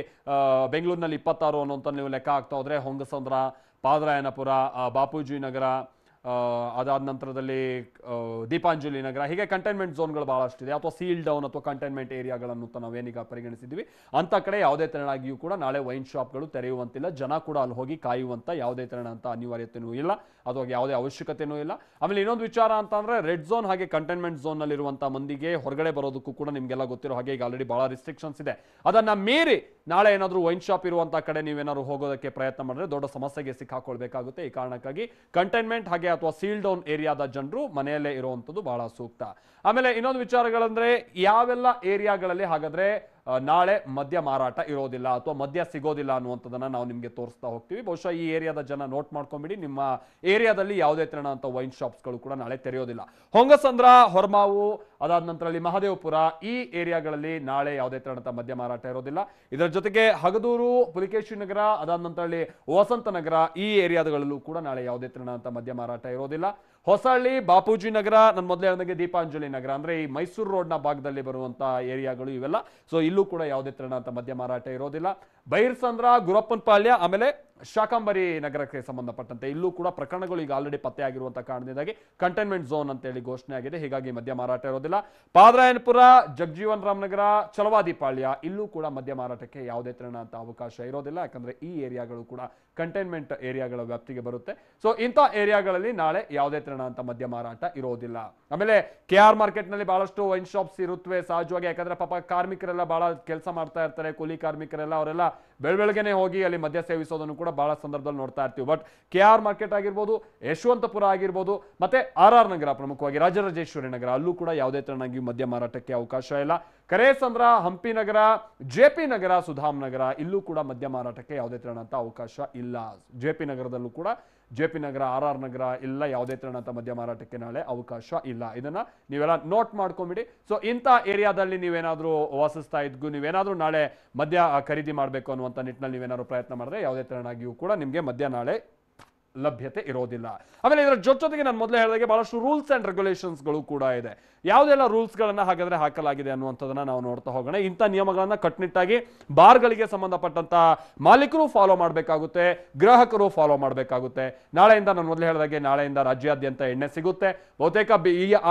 ಬೆಂಗಳೂರಿನಲ್ಲಿ 26 ಅನ್ನುವಂತ ನೀವು ಲೆಕ್ಕ ಆಗ್ತಾ ಹೋದ್ರೆ ಹೊಂಗಸಂದ್ರ, ಪಾದರಾಯನಪುರ, ಬಾಪೂಜಿ ನಗರ, ಅದಾದ ನಂತರದಲ್ಲಿ ದೀಪಾಂಜಲಿ ನಗರ, ಹೀಗೆ ಕಂಟೈನ್ಮೆಂಟ್ ಝೋನ್ಗಳು ಬಹಳಷ್ಟಿದೆ. ಅಥವಾ ಸೀಲ್ ಡೌನ್ ಅಥವಾ ಕಂಟೈನ್ಮೆಂಟ್ ಏರಿಯಾಗಳನ್ನು ನಾವೇನೀಗ ಪರಿಗಣಿಸಿದ್ವಿ ಅಂತ ಕಡೆ ಯಾವುದೇ ತೆರನಾಗಿಯೂ ಕೂಡ ನಾಳೆ ವೈನ್ ಶಾಪ್ಗಳು ತೆರೆಯುವಂತಿಲ್ಲ. ಜನ ಕೂಡ ಅಲ್ಲಿ ಹೋಗಿ ಕಾಯುವಂತ ಯಾವುದೇ ತೆರನಂತ ಅನಿವಾರ್ಯತೆಯೂ ಇಲ್ಲ ಅಥವಾ ಯಾವುದೇ ಅವಶ್ಯಕತೆಯೂ ಇಲ್ಲ. ಆಮೇಲೆ ಇನ್ನೊಂದು ವಿಚಾರ ಅಂತ ಅಂದ್ರೆ ರೆಡ್ ಝೋನ್ ಹಾಗೆ ಕಂಟೈನ್ಮೆಂಟ್ ಝೋನ್ ನಲ್ಲಿ ಇರುವಂತಹ ಮಂದಿಗೆ ಹೊರಗಡೆ ಬರೋದಕ್ಕೂ ಕೂಡ ನಿಮ್ಗೆಲ್ಲ ಗೊತ್ತಿರೋ ಹಾಗೆ ಈಗ ಆಲ್ರೆಡಿ ಬಹಳ ರಿಸ್ಟ್ರಿಕ್ಷನ್ಸ್ ಇದೆ. ಅದನ್ನ ಮೀರಿ ನಾಳೆ ಏನಾದರೂ ವೈನ್ ಶಾಪ್ ಇರುವಂತಹ ಕಡೆ ನೀವೇನಾದ್ರು ಹೋಗೋದಕ್ಕೆ ಪ್ರಯತ್ನ ಮಾಡಿದ್ರೆ ದೊಡ್ಡ ಸಮಸ್ಯೆಗೆ ಸಿಕ್ಕಾಕೊಳ್ಬೇಕಾಗುತ್ತೆ. ಈ ಕಾರಣಕ್ಕಾಗಿ ಕಂಟೈನ್ಮೆಂಟ್ ಹಾಗೆ ಅಥವಾ ಸೀಲ್ ಡೌನ್ ಏರಿಯಾದ ಜನರು ಮನೆಯಲ್ಲೇ ಇರುವಂತದ್ದು ಬಹಳ ಸೂಕ್ತ. ಆಮೇಲೆ ಇನ್ನೊಂದು ವಿಚಾರಗಳಂದ್ರೆ ಯಾವೆಲ್ಲ ಏರಿಯಾಗಳಲ್ಲಿ ಹಾಗಾದ್ರೆ ನಾಳೆ ಮದ್ಯ ಮಾರಾಟ ಇರೋದಿಲ್ಲ ಅಥವಾ ಮದ್ಯ ಸಿಗೋದಿಲ್ಲ ಅನ್ನುವಂಥದ್ದನ್ನ ನಾವು ನಿಮಗೆ ತೋರಿಸ್ತಾ ಹೋಗ್ತೀವಿ. ಬಹುಶಃ ಈ ಏರಿಯಾದ ಜನ ನೋಟ್ ಮಾಡ್ಕೊಂಡ್ಬಿಡಿ, ನಿಮ್ಮ ಏರಿಯಾದಲ್ಲಿ ಯಾವುದೇ ತೆರನಾದಂಥ ವೈನ್ ಶಾಪ್ಸ್ಗಳು ಕೂಡ ನಾಳೆ ತೆರೆಯೋದಿಲ್ಲ. ಹೊಂಗಸಂದ್ರ, ಹೊರಮಾವು, ಅದಾದ ನಂತರದಲ್ಲಿ ಮಹದೇವಪುರ ಈ ಏರಿಯಾಗಳಲ್ಲಿ ನಾಳೆ ಯಾವುದೇ ತೆರನಾದಂಥ ಮದ್ಯ ಮಾರಾಟ ಇರೋದಿಲ್ಲ. ಇದರ ಜೊತೆಗೆ ಹಗದೂರು, ಪುಲಿಕೇಶಿ ನಗರ, ಅದಾದ ನಂತರದಲ್ಲಿ ವಸಂತ ನಗರ ಈ ಏರಿಯಾದಗಳಲ್ಲೂ ಕೂಡ ನಾಳೆ ಯಾವುದೇ ತೆರನಾದಂಥ ಮದ್ಯ ಮಾರಾಟ ಇರೋದಿಲ್ಲ. ಹೊಸಹಳ್ಳಿ, ಬಾಪೂಜಿ ನಗರ, ನನ್ನ ಮೊದಲೇ ಹೇಳಿದಂಗೆ ದೀಪಾಂಜಲಿ ನಗರ ಅಂದ್ರೆ ಈ ಮೈಸೂರು ರೋಡ್ನ ಭಾಗದಲ್ಲಿ ಬರುವಂತ ಏರಿಯಾಗಳು ಇವೆಲ್ಲ. ಸೊ ಇಲ್ಲೂ ಕೂಡ ಯಾವುದೇ ತೆರನಾದಂಥ ಮದ್ಯ ಮಾರಾಟ ಇರೋದಿಲ್ಲ. ಬೈರ್ಸಂದ್ರ, ಗುರಪ್ಪನಪಾಳ್ಯ, ಆಮೇಲೆ ಶಾಕಂಬರಿ ನಗರಕ್ಕೆ ಸಂಬಂಧಪಟ್ಟಂತೆ ಇಲ್ಲೂ ಕೂಡ ಪ್ರಕರಣಗಳು ಈಗ ಆಲ್ರೆಡಿ ಪತ್ತೆ ಆಗಿರುವಂತಹ ಕಾರಣದಿಂದಾಗಿ ಕಂಟೈನ್ಮೆಂಟ್ ಝೋನ್ ಅಂತ ಹೇಳಿ ಘೋಷಣೆ ಆಗಿದೆ. ಹೀಗಾಗಿ ಮದ್ಯ ಮಾರಾಟ ಇರೋದಿಲ್ಲ. ಪಾದರಾಯನಪುರ, ಜಗಜೀವನ್ ರಾಮನಗರ, ಚಲವಾದಿಪಾಳ್ಯ ಇಲ್ಲೂ ಕೂಡ ಮದ್ಯ ಮಾರಾಟಕ್ಕೆ ಯಾವುದೇ ತೆರನಾದಂಥ ಅವಕಾಶ ಇರೋದಿಲ್ಲ. ಯಾಕಂದ್ರೆ ಈ ಏರಿಯಾಗಳು ಕೂಡ ಕಂಟೈನ್ಮೆಂಟ್ ಏರಿಯಾಗಳ ವ್ಯಾಪ್ತಿಗೆ ಬರುತ್ತೆ. ಸೊ ಇಂಥ ಏರಿಯಾಗಳಲ್ಲಿ ನಾಳೆ ಯಾವುದೇ ತೆರನಾದಂಥ ಮದ್ಯ ಮಾರಾಟ ಇರೋದಿಲ್ಲ. ಆಮೇಲೆ KR ಮಾರ್ಕೆಟ್ ನಲ್ಲಿ ಬಹಳಷ್ಟು ವೈನ್ ಶಾಪ್ಸ್ ಇರುತ್ತವೆ ಸಹಜವಾಗಿ. ಯಾಕಂದ್ರೆ ಪಾಪ ಕಾರ್ಮಿಕರೆಲ್ಲ ಬಹಳ ಕೆಲಸ ಮಾಡ್ತಾ ಇರ್ತಾರೆ, ಕೂಲಿ ಕಾರ್ಮಿಕರೆಲ್ಲ ಅವರೆಲ್ಲ ಬೆಳಬೆಳಗ್ಗೆನೆ ಹೋಗಿ ಅಲ್ಲಿ ಮದ್ಯ ಸೇವಿಸೋದನ್ನು ಕೂಡ ಬಹಳ ಸಂದರ್ಭದಲ್ಲಿ ನೋಡ್ತಾ ಇರ್ತೀವಿ. ಬಟ್ KR ಮಾರ್ಕೆಟ್ ಆಗಿರ್ಬೋದು, ಯಶವಂತಪುರ ಆಗಿರ್ಬೋದು, ಮತ್ತೆ RR ನಗರ, ಪ್ರಮುಖವಾಗಿ ರಾಜರಾಜೇಶ್ವರಿ ನಗರ, ಅಲ್ಲೂ ಕೂಡ ಯಾವುದೇ ತೆರನಾಗಿ ಮದ್ಯ ಮಾರಾಟಕ್ಕೆ ಅವಕಾಶ ಇಲ್ಲ. ಕರೇಸಂದ್ರ, ಹಂಪಿ ನಗರ, JP ನಗರ, ಸುಧಾಮ್ ನಗರ ಇಲ್ಲೂ ಕೂಡ ಮದ್ಯ ಮಾರಾಟಕ್ಕೆ ಯಾವುದೇ ತೆರನಾದಂಥ ಅವಕಾಶ ಇಲ್ಲ. JP ನಗರದಲ್ಲೂ ಕೂಡ JP ನಗರ, RR ನಗರ ಇಲ್ಲ ಯಾವುದೇ ತೆರನಾದಂಥ ಮದ್ಯ ಮಾರಾಟಕ್ಕೆ ನಾಳೆ ಅವಕಾಶ ಇಲ್ಲ. ಇದನ್ನ ನೀವೆಲ್ಲ ನೋಟ್ ಮಾಡ್ಕೊಂಬಿಡಿ. ಸೊ ಇಂಥ ಏರಿಯಾದಲ್ಲಿ ನೀವೇನಾದ್ರೂ ವಾಸಿಸ್ತಾ ಇದ್ಗೂ ನೀವೇನಾದ್ರೂ ನಾಳೆ ಮದ್ಯ ಖರೀದಿ ಮಾಡಬೇಕು ಅನ್ನುವಂಥ ನಿಟ್ಟಿನಲ್ಲಿ ನೀವೇನಾದ್ರು ಪ್ರಯತ್ನ ಮಾಡಿದ್ರೆ ಯಾವುದೇ ತೆರನಾಗಿಯೂ ಕೂಡ ನಿಮಗೆ ಮದ್ಯ ನಾಳೆ ಲಭ್ಯತೆ ಇರೋದಿಲ್ಲ. ಆಮೇಲೆ ಇದರ ಜೊತೆಗೆ ನಾನು ಮೊದಲೇ ಹೇಳಿದಾಗೆ ಬಹಳಷ್ಟು ರೂಲ್ಸ್ ಅಂಡ್ ರೆಗ್ಯುಲೇಷನ್ಸ್ಗಳು ಕೂಡ ಇದೆ. ಯಾವುದೆಲ್ಲ ರೂಲ್ಸ್ಗಳನ್ನ ಹಾಗಾದ್ರೆ ಹಾಕಲಾಗಿದೆ ಅನ್ನುವಂಥದ್ದನ್ನ ನಾವು ನೋಡ್ತಾ ಹೋಗೋಣ. ಇಂಥ ನಿಯಮಗಳನ್ನ ಕಟ್ಟುನಿಟ್ಟಾಗಿ ಬಾರ್ಗಳಿಗೆ ಸಂಬಂಧಪಟ್ಟಂತ ಮಾಲೀಕರು ಫಾಲೋ ಮಾಡಬೇಕಾಗುತ್ತೆ, ಗ್ರಾಹಕರು ಫಾಲೋ ಮಾಡಬೇಕಾಗುತ್ತೆ. ನಾಳೆಯಿಂದ ನಾನು ಮೊದಲೇ ಹೇಳಿದಾಗೆ ನಾಳೆಯಿಂದ ರಾಜ್ಯಾದ್ಯಂತ ಎಣ್ಣೆ ಸಿಗುತ್ತೆ. ಬಹುತೇಕ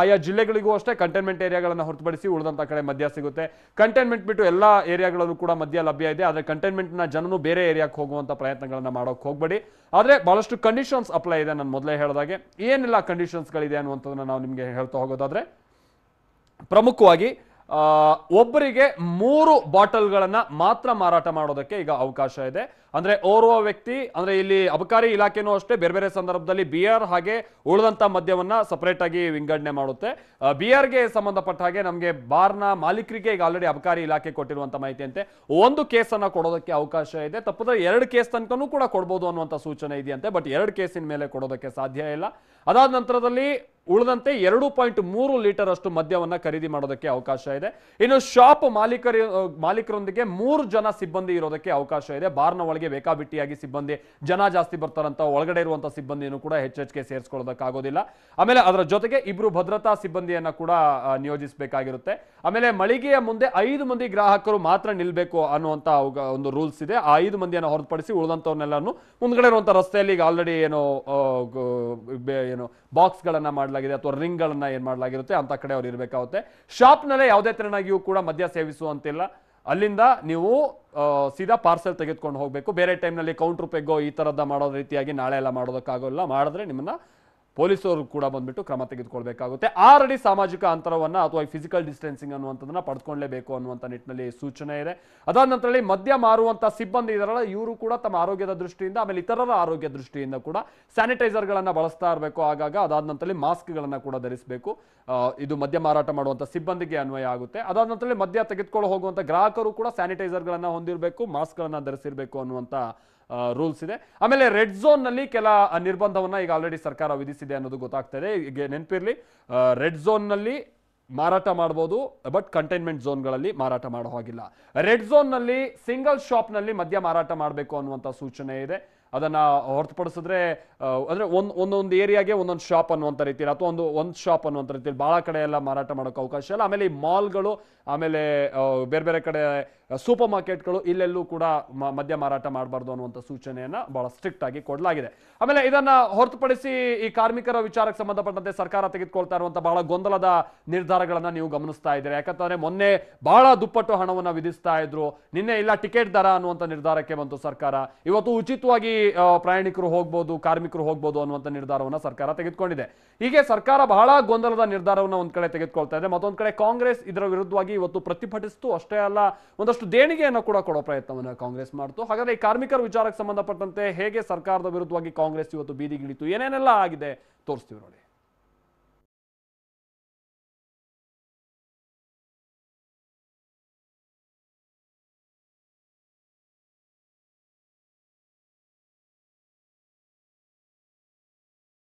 ಆಯಾ ಜಿಲ್ಲೆಗಳಿಗೂ ಅಷ್ಟೇ ಕಂಟೈನ್ಮೆಂಟ್ ಏರಿಯಾಗಳನ್ನ ಹೊರತುಪಡಿಸಿ ಉಳಿದಂತ ಕಡೆ ಮದ್ಯ ಸಿಗುತ್ತೆ. ಕಂಟೈನ್ಮೆಂಟ್ ಬಿಟ್ಟು ಎಲ್ಲಾ ಏರಿಯಾಗಳಲ್ಲೂ ಕೂಡ ಮದ್ಯ ಲಭ್ಯ ಇದೆ. ಆದ್ರೆ ಕಂಟೈನ್ಮೆಂಟ್ ನ ಜನನು ಬೇರೆ ಏರಿಯಾಕ್ಕೆ ಹೋಗುವಂತ ಪ್ರಯತ್ನಗಳನ್ನ ಮಾಡೋಕೆ ಹೋಗಬೇಡಿ. ಆದ್ರೆ ಬಹಳಷ್ಟು ಕಂಡೀಷನ್ಸ್ ಅಪ್ಲೈ ಇದೆ. ನಾನು ಮೊದಲೇ ಹೇಳಿದಾಗೆ ಏನೆಲ್ಲ ಕಂಡೀಷನ್ಸ್ಗಳಿದೆ ಅನ್ನುವಂಥದ್ದನ್ನ ನಾವು ನಿಮಗೆ ಹೇಳ್ತಾ ಹೋಗೋದಾದ್ರೆ, ಪ್ರಮುಖವಾಗಿ ಒಬ್ಬರಿಗೆ 3 ಬಾಟಲ್ಗಳನ್ನ ಮಾತ್ರ ಮಾರಾಟ ಮಾಡೋದಕ್ಕೆ ಈಗ ಅವಕಾಶ ಇದೆ. ಅಂದ್ರೆ ಓರ್ವ ವ್ಯಕ್ತಿ, ಅಂದ್ರೆ ಇಲ್ಲಿ ಅಬಕಾರಿ ಇಲಾಖೆನೂ ಅಷ್ಟೇ ಬೇರೆ ಬೇರೆ ಸಂದರ್ಭದಲ್ಲಿ ಬಿಯರ್ ಹಾಗೆ ಉಳಿದಂತ ಮದ್ಯವನ್ನ ಸಪರೇಟ್ ಆಗಿ ವಿಂಗಡಣೆ ಮಾಡುತ್ತೆ. ಬಿಯರ್ಗೆ ಸಂಬಂಧಪಟ್ಟ ಹಾಗೆ ನಮಗೆ ಬಾರ್ನ ಮಾಲೀಕರಿಗೆ ಈಗ ಆಲ್ರೆಡಿ ಅಬಕಾರಿ ಇಲಾಖೆ ಕೊಟ್ಟಿರುವಂತ ಮಾಹಿತಿ ಅಂತೆ 1 ಕೇಸನ್ನ ಕೊಡೋದಕ್ಕೆ ಅವಕಾಶ ಇದೆ. ತಪ್ಪಿದ್ರೆ 2 ಕೇಸ್ ತನಕನೂ ಕೂಡ ಕೊಡ್ಬೋದು ಅನ್ನುವಂಥ ಸೂಚನೆ ಇದೆಯಂತೆ. ಬಟ್ 2 ಕೇಸಿನ ಮೇಲೆ ಕೊಡೋದಕ್ಕೆ ಸಾಧ್ಯ ಇಲ್ಲ. ಅದಾದ ನಂತರದಲ್ಲಿ ಉಳಿದಂತೆ 2.3 ಲೀಟರ್ ಅಷ್ಟು ಮದ್ಯವನ್ನ ಖರೀದಿ ಮಾಡೋದಕ್ಕೆ ಅವಕಾಶ ಇದೆ. ಇನ್ನು ಶಾಪ್ ಮಾಲೀಕರೊಂದಿಗೆ 3 ಜನ ಸಿಬ್ಬಂದಿ ಇರೋದಕ್ಕೆ ಅವಕಾಶ ಇದೆ. ಬಾರ್ನ ಒಳಗೆ ಬೇಕಾಬಿಟ್ಟಿಯಾಗಿ ಸಿಬ್ಬಂದಿ ಜನ ಜಾಸ್ತಿ ಬರ್ತಾರಂತ ಒಳಗಡೆ ಇರುವಂತಹ ಸಿಬ್ಬಂದಿಯನ್ನು ಕೂಡ ಹೆಚ್ಚೆಚ್ಚಿಗೆ ಸೇರಿಸ್ಕೊಳ್ಳೋದಕ್ಕಾಗೋದಿಲ್ಲ. ಆಮೇಲೆ ಅದರ ಜೊತೆಗೆ 2 ಭದ್ರತಾ ಸಿಬ್ಬಂದಿಯನ್ನ ಕೂಡ ನಿಯೋಜಿಸಬೇಕಾಗಿರುತ್ತೆ. ಆಮೇಲೆ ಮಳಿಗೆಯ ಮುಂದೆ 5 ಮಂದಿ ಗ್ರಾಹಕರು ಮಾತ್ರ ನಿಲ್ಬೇಕು ಅನ್ನುವಂತ ಒಂದು ರೂಲ್ಸ್ ಇದೆ. ಆ 5 ಮಂದಿಯನ್ನು ಹೊರತುಪಡಿಸಿ ಉಳಿದಂತವನ್ನೆಲ್ಲಾನು ಮುಂದ್ಗಡೆ ಇರುವಂತಹ ರಸ್ತೆಯಲ್ಲಿ ಈಗ ಆಲ್ರೆಡಿ ಏನು ಬಾಕ್ಸ್ ಗಳನ್ನ ಮಾಡಲಾಗಿದೆ ಅಥವಾ ರಿಂಗ್ ಗಳನ್ನ ಏನ್ ಮಾಡಲಾಗಿರುತ್ತೆ ಅಂತ ಕಡೆ ಅವ್ರು ಇರಬೇಕಾಗುತ್ತೆ. ಶಾಪ್ ನಲ್ಲೇ ಯಾವುದೇ ತೆರನಾಗಿಯೂ ಕೂಡ ಮದ್ಯ ಸೇವಿಸುವಂತಿಲ್ಲ. ಅಲ್ಲಿಂದ ನೀವು ಸೀದಾ ಪಾರ್ಸೆಲ್ ತೆಗೆದುಕೊಂಡು ಹೋಗಬೇಕು. ಬೇರೆ ಟೈಮ್ನಲ್ಲಿ ಕೌಂಟರ್ ಪೆಗ್ಗೋ ಈ ತರದ ಮಾಡೋ ರೀತಿಯಾಗಿ ನಾಳೆ ಎಲ್ಲ ಮಾಡೋದಕ್ಕಾಗೋಲ್ಲ. ಮಾಡಿದ್ರೆ ನಿಮ್ಮನ್ನ ಪೊಲೀಸರು ಕೂಡ ಬಂದ್ಬಿಟ್ಟು ಕ್ರಮ ತೆಗೆದುಕೊಳ್ಬೇಕಾಗುತ್ತೆ. 6 ಅಡಿ ಸಾಮಾಜಿಕ ಅಂತರವನ್ನ ಅಥವಾ ಫಿಸಿಕಲ್ ಡಿಸ್ಟೆನ್ಸಿಂಗ್ ಅನ್ನುವಂಥದ್ದನ್ನ ಪಡ್ಕೊಳ್ಳೇಬೇಕು ಅನ್ನುವಂಥ ನಿಟ್ಟಿನಲ್ಲಿ ಸೂಚನೆ ಇದೆ. ಅದಾದ ನಂತರದಲ್ಲಿ ಮದ್ಯ ಮಾರುವಂತ ಸಿಬ್ಬಂದಿ ಇದಾರಲ್ಲ, ಇವರು ಕೂಡ ತಮ್ಮ ಆರೋಗ್ಯದ ದೃಷ್ಟಿಯಿಂದ ಆಮೇಲೆ ಇತರರ ಆರೋಗ್ಯ ದೃಷ್ಟಿಯಿಂದ ಕೂಡ ಸ್ಯಾನಿಟೈಸರ್ ಗಳನ್ನ ಬಳಸ್ತಾ ಇರಬೇಕು ಆಗಾಗ. ಅದಾದ ನಂತರದಲ್ಲಿ ಮಾಸ್ಕ್ ಗಳನ್ನ ಕೂಡ ಧರಿಸಬೇಕು. ಇದು ಮದ್ಯ ಮಾರಾಟ ಮಾಡುವಂತ ಸಿಬ್ಬಂದಿಗೆ ಅನ್ವಯ ಆಗುತ್ತೆ. ಅದಾದ ನಂತರದಲ್ಲಿ ಮದ್ಯ ತೆಗೆದುಕೊಂಡು ಹೋಗುವಂತ ಗ್ರಾಹಕರು ಕೂಡ ಸ್ಯಾನಿಟೈಸರ್ ಗಳನ್ನ ಹೊಂದಿರಬೇಕು, ಮಾಸ್ಕ್ ಗಳನ್ನ ಧರಿಸಿರ್ಬೇಕು ಅನ್ನುವಂತ ರೂಲ್ಸ್ ಇದೆ. ಆಮೇಲೆ ರೆಡ್ ಝೋನ್ ನಲ್ಲಿ ಕೆಲ ನಿರ್ಬಂಧವನ್ನ ಈಗ ಆಲ್ರೆಡಿ ಸರ್ಕಾರ ವಿಧಿಸಿದೆ ಅನ್ನೋದು ಗೊತ್ತಾಗ್ತಾ ಇದೆ. ಈಗ ನೆನಪಿರ್ಲಿ, ರೆಡ್ ಝೋನ್ ನಲ್ಲಿ ಮಾರಾಟ ಮಾಡಬಹುದು, ಬಟ್ ಕಂಟೈನ್ಮೆಂಟ್ ಝೋನ್ಗಳಲ್ಲಿ ಮಾರಾಟ ಮಾಡೋ ಹಾಗಿಲ್ಲ. ರೆಡ್ ಝೋನ್ ನಲ್ಲಿ ಸಿಂಗಲ್ ಶಾಪ್ ನಲ್ಲಿ ಮದ್ಯ ಮಾರಾಟ ಮಾಡಬೇಕು ಅನ್ನುವಂಥ ಸೂಚನೆ ಇದೆ. ಅದನ್ನ ಹೊರತುಪಡಿಸಿದ್ರೆ ಅಂದ್ರೆ ಒಂದೊಂದು ಏರಿಯಾಗೆ ಒಂದೊಂದು ಶಾಪ್ ಅನ್ನುವಂಥ ರೀತಿಯಲ್ಲಿ ಅಥವಾ ಒಂದು ಶಾಪ್ ಅನ್ನುವಂಥ ರೀತಿಯಲ್ಲಿ ಬಹಳ ಕಡೆ ಎಲ್ಲ ಮಾರಾಟ ಮಾಡೋಕೆ ಅವಕಾಶ ಇಲ್ಲ. ಆಮೇಲೆ ಈ ಮಾಲ್ಗಳು, ಆಮೇಲೆ ಬೇರೆ ಬೇರೆ ಕಡೆ ಸೂಪರ್ ಮಾರ್ಕೆಟ್ಗಳು ಇಲ್ಲೆಲ್ಲೂ ಕೂಡ ಮದ್ಯ ಮಾರಾಟ ಮಾಡಬಾರ್ದು ಅನ್ನುವಂಥ ಸೂಚನೆಯನ್ನ ಬಹಳ ಸ್ಟ್ರಿಕ್ಟ್ ಆಗಿ ಕೊಡಲಾಗಿದೆ. ಆಮೇಲೆ ಇದನ್ನ ಹೊರತುಪಡಿಸಿ ಈ ಕಾರ್ಮಿಕರ ವಿಚಾರಕ್ಕೆ ಸಂಬಂಧಪಟ್ಟಂತೆ ಸರ್ಕಾರ ತೆಗೆದುಕೊಳ್ತಾ ಇರುವಂತಹ ಬಹಳ ಗೊಂದಲದ ನಿರ್ಧಾರಗಳನ್ನ ನೀವು ಗಮನಿಸ್ತಾ ಇದ್ದೀರಿ. ಯಾಕಂತಂದ್ರೆ ಮೊನ್ನೆ ಬಹಳ ದುಪ್ಪಟ್ಟು ಹಣವನ್ನ ವಿಧಿಸ್ತಾ ಇದ್ರು, ನಿನ್ನೆ ಇಲ್ಲ ಟಿಕೆಟ್ ದರ ಅನ್ನುವಂಥ ನಿರ್ಧಾರಕ್ಕೆ ಬಂತು ಸರ್ಕಾರ. ಇವತ್ತು ಉಚಿತವಾಗಿ ಪ್ರಯಾಣಿಕರು ಹೋಗ್ಬೋದು, ಕಾರ್ಮಿಕರು ಹೋಗ್ಬೋದು ಅನ್ನುವಂಥ ನಿರ್ಧಾರವನ್ನ ಸರ್ಕಾರ ತೆಗೆದುಕೊಂಡಿದೆ. ಹೀಗೆ ಸರ್ಕಾರ ಬಹಳ ಗೊಂದಲದ ನಿರ್ಧಾರವನ್ನ ಒಂದ್ ಕಡೆ ತೆಗೆದುಕೊಳ್ತಾ ಇದೆ, ಮತ್ತೊಂದ್ ಕಡೆ ಕಾಂಗ್ರೆಸ್ ಇದರ ವಿರುದ್ಧವಾಗಿ ಇವತ್ತು ಪ್ರತಿಭಟಿಸಿತು. ಅಷ್ಟೇ ಅಲ್ಲ, ಒಂದಷ್ಟು ದೇಣಿಗೆಯನ್ನು ಕೂಡ ಕೊಡೋ ಪ್ರಯತ್ನವನ್ನ ಕಾಂಗ್ರೆಸ್ ಮಾಡ್ತು. ಹಾಗಾದ್ರೆ ಈ ಕಾರ್ಮಿಕರ ವಿಚಾರಕ್ಕೆ ಸಂಬಂಧಪಟ್ಟಂತೆ ಹೇಗೆ ಸರ್ಕಾರದ ವಿರುದ್ಧವಾಗಿ ಕಾಂಗ್ರೆಸ್ ಇವತ್ತು ಬೀದಿಗಿಳಿತು, ಏನೇನೆಲ್ಲ ಆಗಿದೆ ತೋರಿಸ್ತೀವಿ ನೋಡಿ.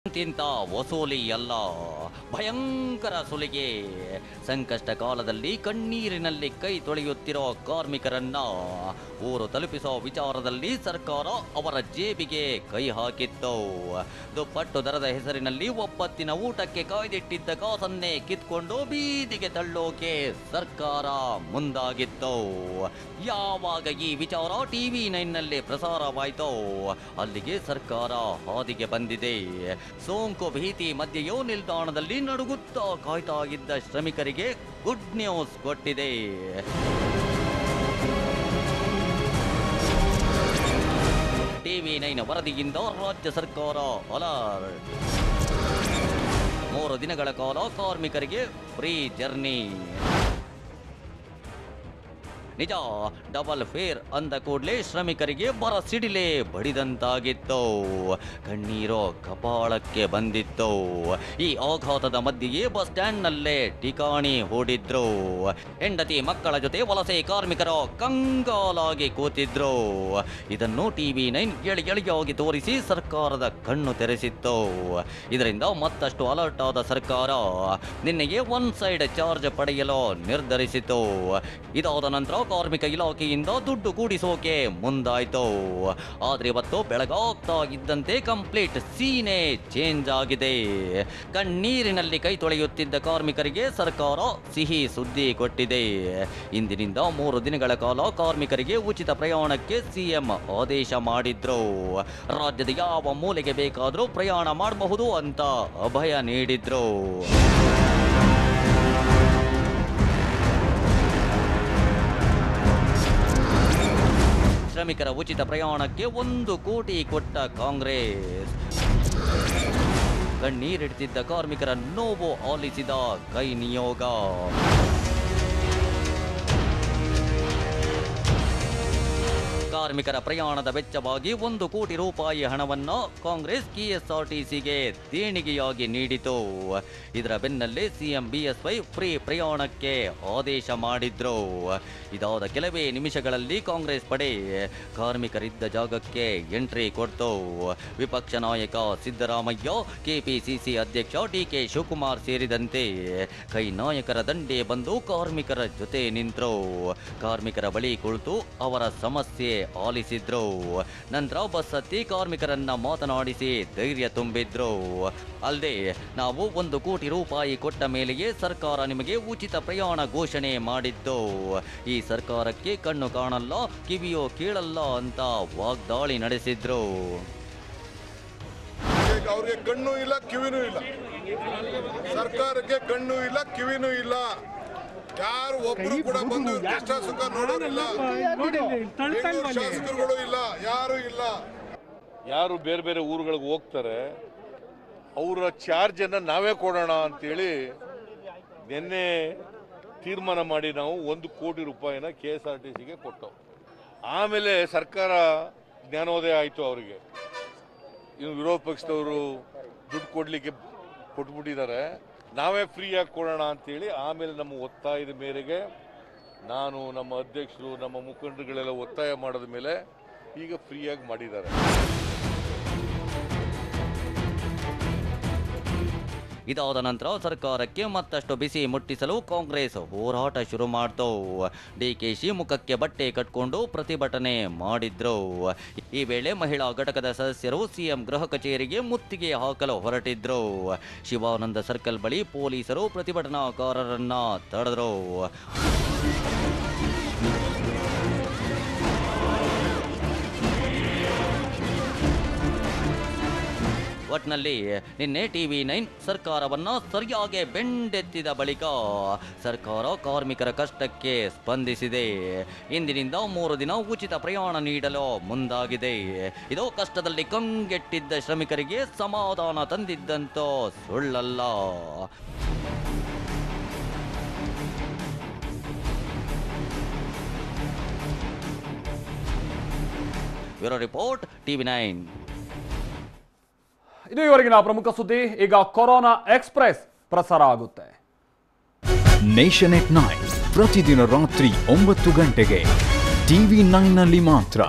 ತಿಂತ ವಸೂಲಿ ಅಲ್ಲ, ಭಯಂಕರ ಸುಲಿಗೆ. ಸಂಕಷ್ಟ ಕಾಲದಲ್ಲಿ ಕಣ್ಣೀರಿನಲ್ಲಿ ಕೈ ತೊಳೆಯುತ್ತಿರೋ ಕಾರ್ಮಿಕರನ್ನ ಊರು ತಲುಪಿಸೋ ವಿಚಾರದಲ್ಲಿ ಸರ್ಕಾರ ಅವರ ಜೇಬಿಗೆ ಕೈ ಹಾಕಿತ್ತು. ದುಪ್ಪಟ್ಟು ದರದ ಹೆಸರಿನಲ್ಲಿ ಒಪ್ಪತ್ತಿನ ಊಟಕ್ಕೆ ಕಾಯ್ದಿಟ್ಟಿದ್ದ ಕಾಸನ್ನೇ ಕಿತ್ಕೊಂಡು ಬೀದಿಗೆ ತಳ್ಳೋಕೆ ಸರ್ಕಾರ ಮುಂದಾಗಿತ್ತು. ಯಾವಾಗ ಈ ವಿಚಾರ TV9ನಲ್ಲಿ ಪ್ರಸಾರವಾಯಿತೋ ಅಲ್ಲಿಗೆ ಸರ್ಕಾರ ಹಾದಿಗೆ ಬಂದಿದೆ. ಸೋಂಕು ಭೀತಿ ಮಧ್ಯೆಯೂ ನಿಲ್ದಾಣದಲ್ಲಿ ನಡುಗುತ್ತಾ ಕಾಯ್ತಾ ಇದ್ದ ಶ್ರಮಿಕರಿಗೆ ಗುಡ್ ನ್ಯೂಸ್ ಕೊಟ್ಟಿದೆ. TV9 ವರದಿಯಿಂದ ರಾಜ್ಯ ಸರ್ಕಾರ ಅಲರ್ಟ್. 3 ದಿನಗಳ ಕಾಲ ಕಾರ್ಮಿಕರಿಗೆ ಫ್ರೀ ಜರ್ನಿ. ನಿಜ, ಡಬಲ್ ಫೇರ್ ಅಂದ ಕೂಡಲೇ ಶ್ರಮಿಕರಿಗೆ ಬರ ಸಿಡಿಲೆ ಬಡಿದಂತಾಗಿತ್ತು. ಕಣ್ಣೀರು ಕಪಾಳಕ್ಕೆ ಬಂದಿತ್ತು. ಈ ಆಘಾತದ ಮಧ್ಯೆಯೇ ಬಸ್ ಸ್ಟ್ಯಾಂಡ್ನಲ್ಲೇ ಠಿಕಾಣಿ ಹೂಡಿದ್ರು. ಹೆಂಡತಿ ಮಕ್ಕಳ ಜೊತೆ ವಲಸೆ ಕಾರ್ಮಿಕರು ಕಂಗಾಲಾಗಿ ಕೂತಿದ್ರು. ಇದನ್ನು TV9 ಎಳೆಯಾಗಿ ತೋರಿಸಿ ಸರ್ಕಾರದ ಕಣ್ಣು ತೆರೆಸಿತ್ತು. ಇದರಿಂದ ಮತ್ತಷ್ಟು ಅಲರ್ಟ್ ಆದ ಸರ್ಕಾರ ನಿನ್ನೆಗೆ ಒನ್ ಸೈಡ್ ಚಾರ್ಜ್ ಪಡೆಯಲು ನಿರ್ಧರಿಸಿತು. ಇದಾದ ನಂತರ ಕಾರ್ಮಿಕ ಇಲಾಖೆಯಿಂದ ದುಡ್ಡು ಕೂಡಿಸೋಕೆ ಮುಂದಾಯಿತು. ಆದ್ರೆ ಇವತ್ತು ಬೆಳಗಾಗ್ತಾ ಇದ್ದಂತೆ ಕಂಪ್ಲೀಟ್ ಸೀನೆ ಚೇಂಜ್ ಆಗಿದೆ. ಕಣ್ಣೀರಿನಲ್ಲಿ ಕೈ ತೊಳೆಯುತ್ತಿದ್ದ ಕಾರ್ಮಿಕರಿಗೆ ಸರ್ಕಾರ ಸಿಹಿ ಸುದ್ದಿ ಕೊಟ್ಟಿದೆ. ಇಂದಿನಿಂದ 3 ದಿನಗಳ ಕಾಲ ಕಾರ್ಮಿಕರಿಗೆ ಉಚಿತ ಪ್ರಯಾಣಕ್ಕೆ ಸಿಎಂ ಆದೇಶ ಮಾಡಿದ್ರು. ರಾಜ್ಯದ ಯಾವ ಮೂಲೆಗೆ ಬೇಕಾದರೂ ಪ್ರಯಾಣ ಮಾಡಬಹುದು ಅಂತ ಅಭಯ ನೀಡಿದ್ರು. ಶ್ರಮಿಕರ ಉಚಿತ ಪ್ರಯಾಣಕ್ಕೆ 1 ಕೋಟಿ ಕೊಟ್ಟ ಕಾಂಗ್ರೆಸ್. ಕಣ್ಣೀರಿಡ್ತಿದ್ದ ಕಾರ್ಮಿಕರ ನೋವು ಆಲಿಸಿದ ಕೈ ನಿಯೋಗ. ಕಾರ್ಮಿಕರ ಪ್ರಯಾಣದ ವೆಚ್ಚವಾಗಿ 1 ಕೋಟಿ ರೂಪಾಯಿ ಹಣವನ್ನ ಕಾಂಗ್ರೆಸ್ KSRTCಗೆ ದೇಣಿಗೆಯಾಗಿ ನೀಡಿತು. ಇದರ ಬೆನ್ನಲ್ಲೇ ಸಿಎಂ BSY ಫ್ರೀ ಪ್ರಯಾಣಕ್ಕೆ ಆದೇಶ ಮಾಡಿದ್ರು. ಇದಾದ ಕೆಲವೇ ನಿಮಿಷಗಳಲ್ಲಿ ಕಾಂಗ್ರೆಸ್ ಪಡೆ ಕಾರ್ಮಿಕರಿದ್ದ ಜಾಗಕ್ಕೆ ಎಂಟ್ರಿ ಕೊಡ್ತು. ವಿಪಕ್ಷ ನಾಯಕ ಸಿದ್ದರಾಮಯ್ಯ, ಕೆಪಿಸಿಸಿ ಅಧ್ಯಕ್ಷ DK ಶಿವಕುಮಾರ್ ಸೇರಿದಂತೆ ಕೈ ನಾಯಕರ ದಂಡೆ ಬಂದು ಕಾರ್ಮಿಕರ ಜೊತೆ ನಿಂತರು. ಕಾರ್ಮಿಕರ ಬಳಿ ಕುಳಿತು ಅವರ ಸಮಸ್ಯೆ ಆಲಿಸಿದ್ರು. ನಂತರ ಬಸ್ ಹತ್ತಿ ಕಾರ್ಮಿಕರನ್ನ ಮಾತನಾಡಿಸಿ ಧೈರ್ಯ ತುಂಬಿದ್ರು. ಅಲ್ಲದೆ ನಾವು 1 ಕೋಟಿ ರೂಪಾಯಿ ಕೊಟ್ಟ ಮೇಲೆಯೇ ಸರ್ಕಾರ ನಿಮಗೆ ಉಚಿತ ಪ್ರಯಾಣ ಘೋಷಣೆ ಮಾಡಿದ್ದು. ಈ ಸರ್ಕಾರಕ್ಕೆ ಕಣ್ಣು ಕಾಣಲ್ಲ, ಕಿವಿಯೋ ಕೇಳಲ್ಲ ಅಂತ ವಾಗ್ದಾಳಿ ನಡೆಸಿದ್ರು. ಅವ್ರಿಗೆ ಕಣ್ಣು ಇಲ್ಲ, ಕಿವಿನೂ ಇಲ್ಲ. ಸರ್ಕಾರಕ್ಕೆ ಕಣ್ಣು ಇಲ್ಲ, ಕಿವಿನೂ ಇಲ್ಲ. ಯಾರು ಒಬ್ರು ಕೂಡ ಬಂದು ಕಷ್ಟ ಸುಖ ನೋಡೋರಿಲ್ಲ. ಶಾಸಕರುಗಳು ಇಲ್ಲ, ಯಾರು ಇಲ್ಲ. ಯಾರು ಬೇರೆ ಬೇರೆ ಊರುಗಳಿಗೆ ಹೋಗ್ತಾರೆ ಅವರ ಚಾರ್ಜನ್ನು ನಾವೇ ಕೊಡೋಣ ಅಂತೇಳಿ ನಿನ್ನೆ ತೀರ್ಮಾನ ಮಾಡಿ ನಾವು 1 ಕೋಟಿ ರೂಪಾಯಿನ KSRTCಗೆ ಕೊಟ್ಟು, ಆಮೇಲೆ ಸರ್ಕಾರ ಜ್ಞಾನೋದಯ ಆಯಿತು. ಅವರಿಗೆ ಇನ್ನು ವಿರೋಧ ಪಕ್ಷದವರು ದುಡ್ಡು ಕೊಡಲಿಕ್ಕೆ ಕೊಟ್ಬಿಟ್ಟಿದ್ದಾರೆ, ನಾವೇ ಫ್ರೀಯಾಗಿ ಕೊಡೋಣ ಅಂತೇಳಿ ಆಮೇಲೆ ನಮ್ಮ ಒತ್ತಾಯದ ಮೇರೆಗೆ ನಾನು, ನಮ್ಮ ಅಧ್ಯಕ್ಷರು, ನಮ್ಮ ಮುಖಂಡರುಗಳೆಲ್ಲ ಒತ್ತಾಯ ಮಾಡಿದ ಮೇಲೆ ಈಗ ಫ್ರೀಯಾಗಿ ಮಾಡಿದ್ದಾರೆ. ಇದಾದ ನಂತರ ಸರ್ಕಾರಕ್ಕೆ ಮತ್ತಷ್ಟು ಬಿಸಿ ಮುಟ್ಟಿಸಲು ಕಾಂಗ್ರೆಸ್ ಹೋರಾಟ ಶುರು ಮಾಡ್ತು. DKಶಿ ಮುಖಕ್ಕೆ ಬಟ್ಟೆ ಕಟ್ಕೊಂಡು ಪ್ರತಿಭಟನೆ ಮಾಡಿದ್ರು. ಈ ವೇಳೆ ಮಹಿಳಾ ಘಟಕದ ಸದಸ್ಯರು ಸಿಎಂ ಗೃಹ ಕಚೇರಿಗೆ ಮುತ್ತಿಗೆ ಹಾಕಲು ಹೊರಟಿದ್ರು. ಶಿವಾನಂದ ಸರ್ಕಲ್ ಬಳಿ ಪೊಲೀಸರು ಪ್ರತಿಭಟನಾಕಾರರನ್ನ ತಡೆದರು. ಒಟ್ನಲ್ಲಿ ನಿನ್ನೆ TV9 ಸರ್ಕಾರವನ್ನ ಸರಿಯಾಗಿ ಬೆಂಡೆತ್ತಿದ ಬಳಿಕ ಸರ್ಕಾರ ಕಾರ್ಮಿಕರ ಕಷ್ಟಕ್ಕೆ ಸ್ಪಂದಿಸಿದೆ. ಇಂದಿನಿಂದ 3 ದಿನ ಉಚಿತ ಪ್ರಯಾಣ ನೀಡಲು ಮುಂದಾಗಿದೆ. ಇದು ಕಷ್ಟದಲ್ಲಿ ಕಂಗೆಟ್ಟಿದ್ದ ಶ್ರಮಿಕರಿಗೆ ಸಮಾಧಾನ ತಂದಿದ್ದಂತೂ ಸುಳ್ಳಲ್ಲ. Bureau report TV9. ಇದು ಇವರೆಗಿನ ಪ್ರಮುಖ ಸುದ್ದಿ. ಈಗ ಕೊರೋನಾ ಎಕ್ಸ್‌ಪ್ರೆಸ್ ಪ್ರಸಾರ ಆಗುತ್ತೆ. ನೇಷನ್@9 ಪ್ರತಿದಿನ ರಾತ್ರಿ 9 ಗಂಟೆಗೆ TV9 ನಲ್ಲಿ ಮಾತ್ರ.